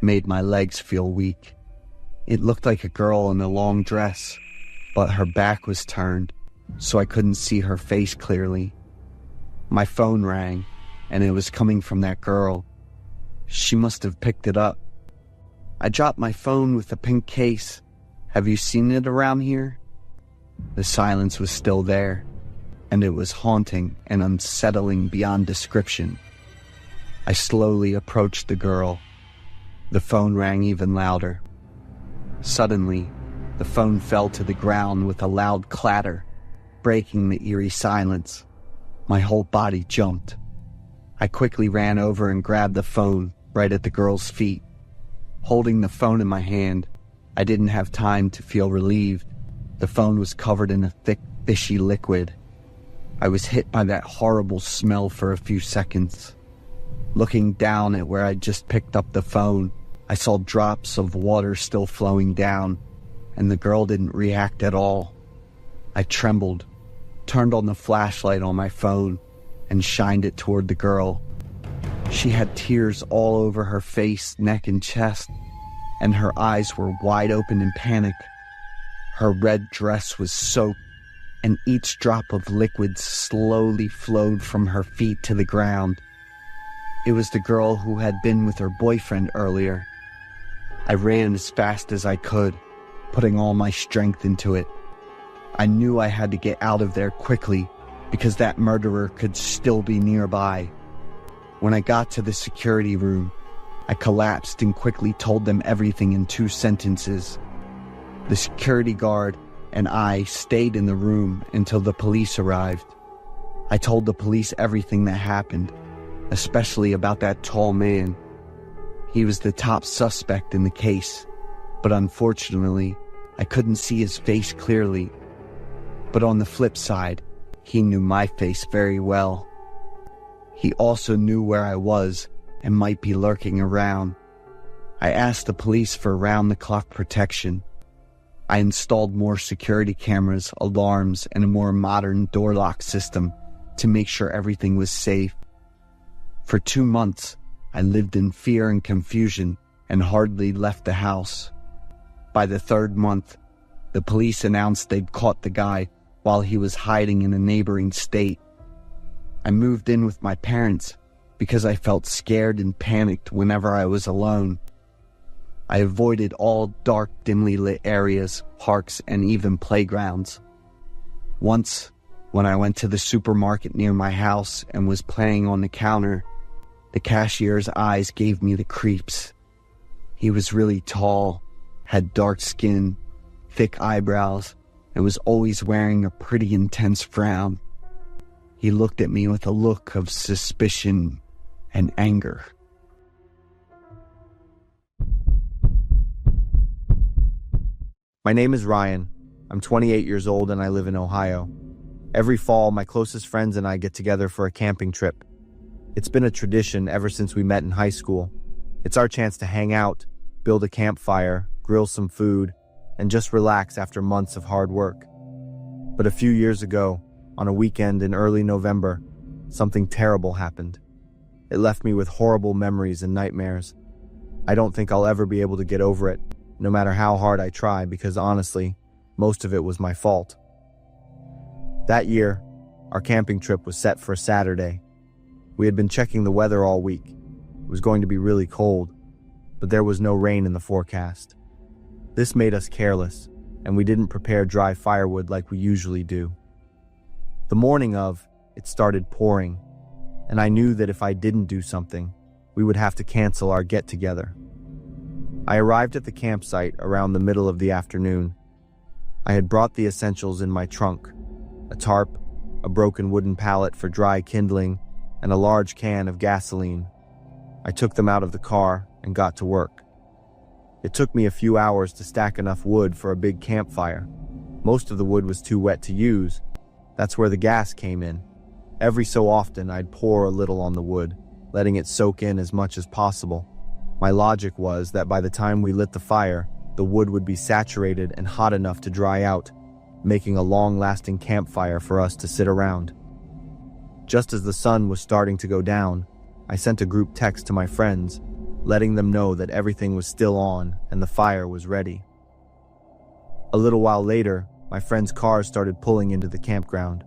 Speaker 2: made my legs feel weak. It looked like a girl in a long dress, but her back was turned, so I couldn't see her face clearly. My phone rang, and it was coming from that girl. She must have picked it up. "I dropped my phone with the pink case. Have you seen it around here?" The silence was still there, and it was haunting and unsettling beyond description. I slowly approached the girl. The phone rang even louder. Suddenly, the phone fell to the ground with a loud clatter, breaking the eerie silence. My whole body jumped. I quickly ran over and grabbed the phone right at the girl's feet. Holding the phone in my hand, I didn't have time to feel relieved. The phone was covered in a thick, fishy liquid. I was hit by that horrible smell for a few seconds. Looking down at where I'd just picked up the phone, I saw drops of water still flowing down, and the girl didn't react at all. I trembled, turned on the flashlight on my phone, and shined it toward the girl. She had tears all over her face, neck, and chest, and her eyes were wide open in panic. Her red dress was soaked, and each drop of liquid slowly flowed from her feet to the ground. It was the girl who had been with her boyfriend earlier. I ran as fast as I could, putting all my strength into it. I knew I had to get out of there quickly, because that murderer could still be nearby. When I got to the security room, I collapsed and quickly told them everything in 2 sentences. The security guard and I stayed in the room until the police arrived. I told the police everything that happened, especially about that tall man. He was the top suspect in the case, but unfortunately, I couldn't see his face clearly. But on the flip side, he knew my face very well. He also knew where I was and might be lurking around. I asked the police for round-the-clock protection. I installed more security cameras, alarms, and a more modern door lock system to make sure everything was safe. For 2 months, I lived in fear and confusion and hardly left the house. By the 3rd month, the police announced they'd caught the guy while he was hiding in a neighboring state. I moved in with my parents because I felt scared and panicked whenever I was alone. I avoided all dark, dimly lit areas, parks, and even playgrounds. Once, when I went to the supermarket near my house and was playing on the counter, the cashier's eyes gave me the creeps. He was really tall, had dark skin, thick eyebrows and was always wearing a pretty intense frown. He looked at me with a look of suspicion and anger.
Speaker 1: My name is Ryan. I'm 28 years old and I live in Ohio. Every fall, my closest friends and I get together for a camping trip. It's been a tradition ever since we met in high school. It's our chance to hang out, build a campfire, grill some food, and just relax after months of hard work. But a few years ago, on a weekend in early November, something terrible happened. It left me with horrible memories and nightmares. I don't think I'll ever be able to get over it, no matter how hard I try, because honestly, most of it was my fault. That year, our camping trip was set for a Saturday. We had been checking the weather all week. It was going to be really cold, but there was no rain in the forecast. This made us careless, and we didn't prepare dry firewood like we usually do. The morning of, it started pouring, and I knew that if I didn't do something, we would have to cancel our get-together. I arrived at the campsite around the middle of the afternoon. I had brought the essentials in my trunk: a tarp, a broken wooden pallet for dry kindling, and a large can of gasoline. I took them out of the car and got to work. It took me a few hours to stack enough wood for a big campfire. Most of the wood was too wet to use. That's where the gas came in. Every so often, I'd pour a little on the wood, letting it soak in as much as possible. My logic was that by the time we lit the fire, the wood would be saturated and hot enough to dry out, making a long-lasting campfire for us to sit around. Just as the sun was starting to go down, I sent a group text to my friends, letting them know that everything was still on and the fire was ready. A little while later, my friends' cars started pulling into the campground.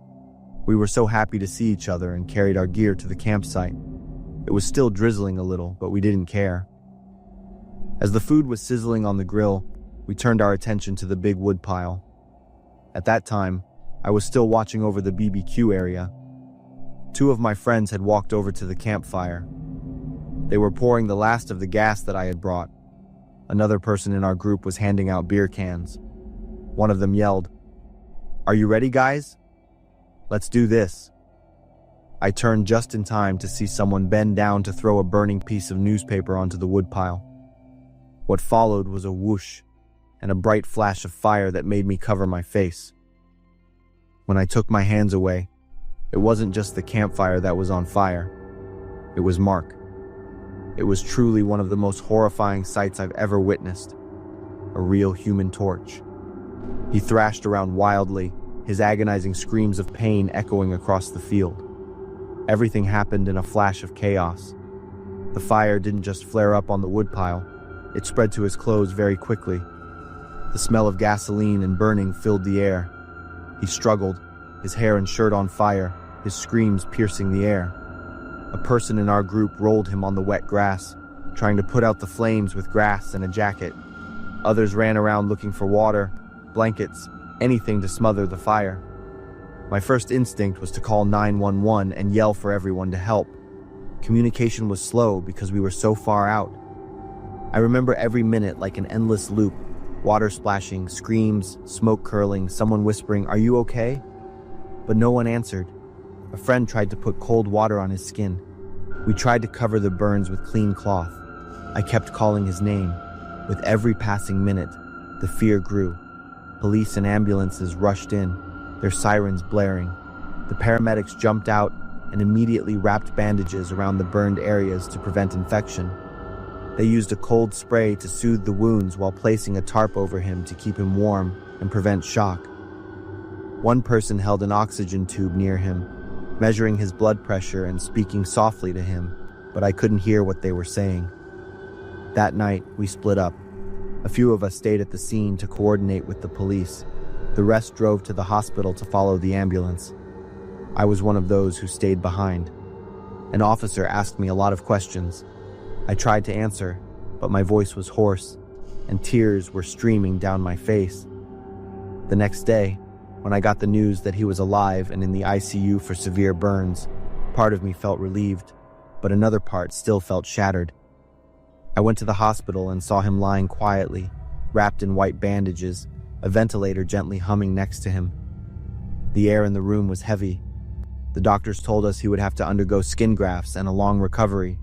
Speaker 1: We were so happy to see each other and carried our gear to the campsite. It was still drizzling a little, but we didn't care. As the food was sizzling on the grill, we turned our attention to the big wood pile. At that time, I was still watching over the BBQ area. Two of my friends had walked over to the campfire. They were pouring the last of the gas that I had brought. Another person in our group was handing out beer cans. One of them yelled, "Are you ready, guys? Let's do this." I turned just in time to see someone bend down to throw a burning piece of newspaper onto the woodpile. What followed was a whoosh and a bright flash of fire that made me cover my face. When I took my hands away, it wasn't just the campfire that was on fire. It was Mark. It was truly one of the most horrifying sights I've ever witnessed. A real human torch. He thrashed around wildly, his agonizing screams of pain echoing across the field. Everything happened in a flash of chaos. The fire didn't just flare up on the woodpile, it spread to his clothes very quickly. The smell of gasoline and burning filled the air. He struggled, his hair and shirt on fire, his screams piercing the air. A person in our group rolled him on the wet grass, trying to put out the flames with grass and a jacket. Others ran around looking for water, blankets, anything to smother the fire. My first instinct was to call 911 and yell for everyone to help. Communication was slow because we were so far out. I remember every minute like an endless loop, water splashing, screams, smoke curling, someone whispering, "Are you okay?" But no one answered. A friend tried to put cold water on his skin. We tried to cover the burns with clean cloth. I kept calling his name. With every passing minute, the fear grew. Police and ambulances rushed in, their sirens blaring. The paramedics jumped out and immediately wrapped bandages around the burned areas to prevent infection. They used a cold spray to soothe the wounds while placing a tarp over him to keep him warm and prevent shock. One person held an oxygen tube near him, measuring his blood pressure and speaking softly to him, but I couldn't hear what they were saying. That night, we split up. A few of us stayed at the scene to coordinate with the police. The rest drove to the hospital to follow the ambulance. I was one of those who stayed behind. An officer asked me a lot of questions. I tried to answer, but my voice was hoarse, and tears were streaming down my face. The next day, when I got the news that he was alive and in the ICU for severe burns, part of me felt relieved, but another part still felt shattered. I went to the hospital and saw him lying quietly, wrapped in white bandages, a ventilator gently humming next to him. The air in the room was heavy. The doctors told us he would have to undergo skin grafts and a long recovery.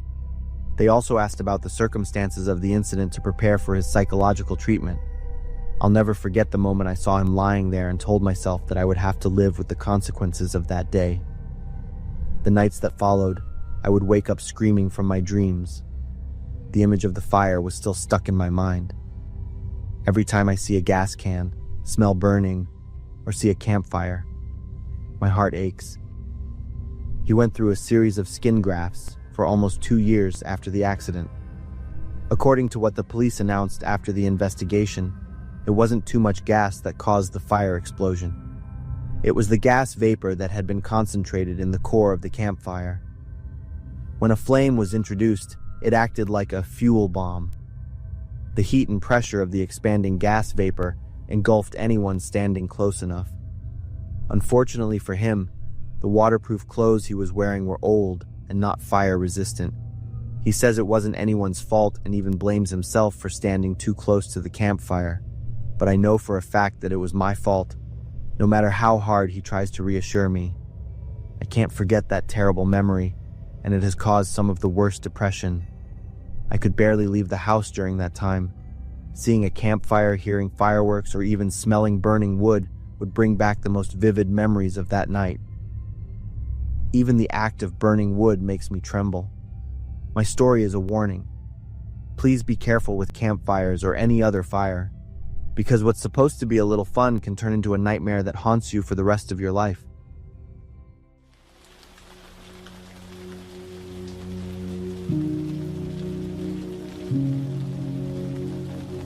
Speaker 1: They also asked about the circumstances of the incident to prepare for his psychological treatment. I'll never forget the moment I saw him lying there and told myself that I would have to live with the consequences of that day. The nights that followed, I would wake up screaming from my dreams. The image of the fire was still stuck in my mind. Every time I see a gas can, smell burning, or see a campfire, my heart aches. He went through a series of skin grafts for almost 2 years after the accident. According to what the police announced after the investigation, it wasn't too much gas that caused the fire explosion. It was the gas vapor that had been concentrated in the core of the campfire. When a flame was introduced, it acted like a fuel bomb. The heat and pressure of the expanding gas vapor engulfed anyone standing close enough. Unfortunately for him, the waterproof clothes he was wearing were old and not fire-resistant. He says it wasn't anyone's fault and even blames himself for standing too close to the campfire. But I know for a fact that it was my fault, no matter how hard he tries to reassure me. I can't forget that terrible memory, and it has caused some of the worst depression. I could barely leave the house during that time. Seeing a campfire, hearing fireworks, or even smelling burning wood would bring back the most vivid memories of that night. Even the act of burning wood makes me tremble. My story is a warning. Please be careful with campfires or any other fire, because what's supposed to be a little fun can turn into a nightmare that haunts you for the rest of your life.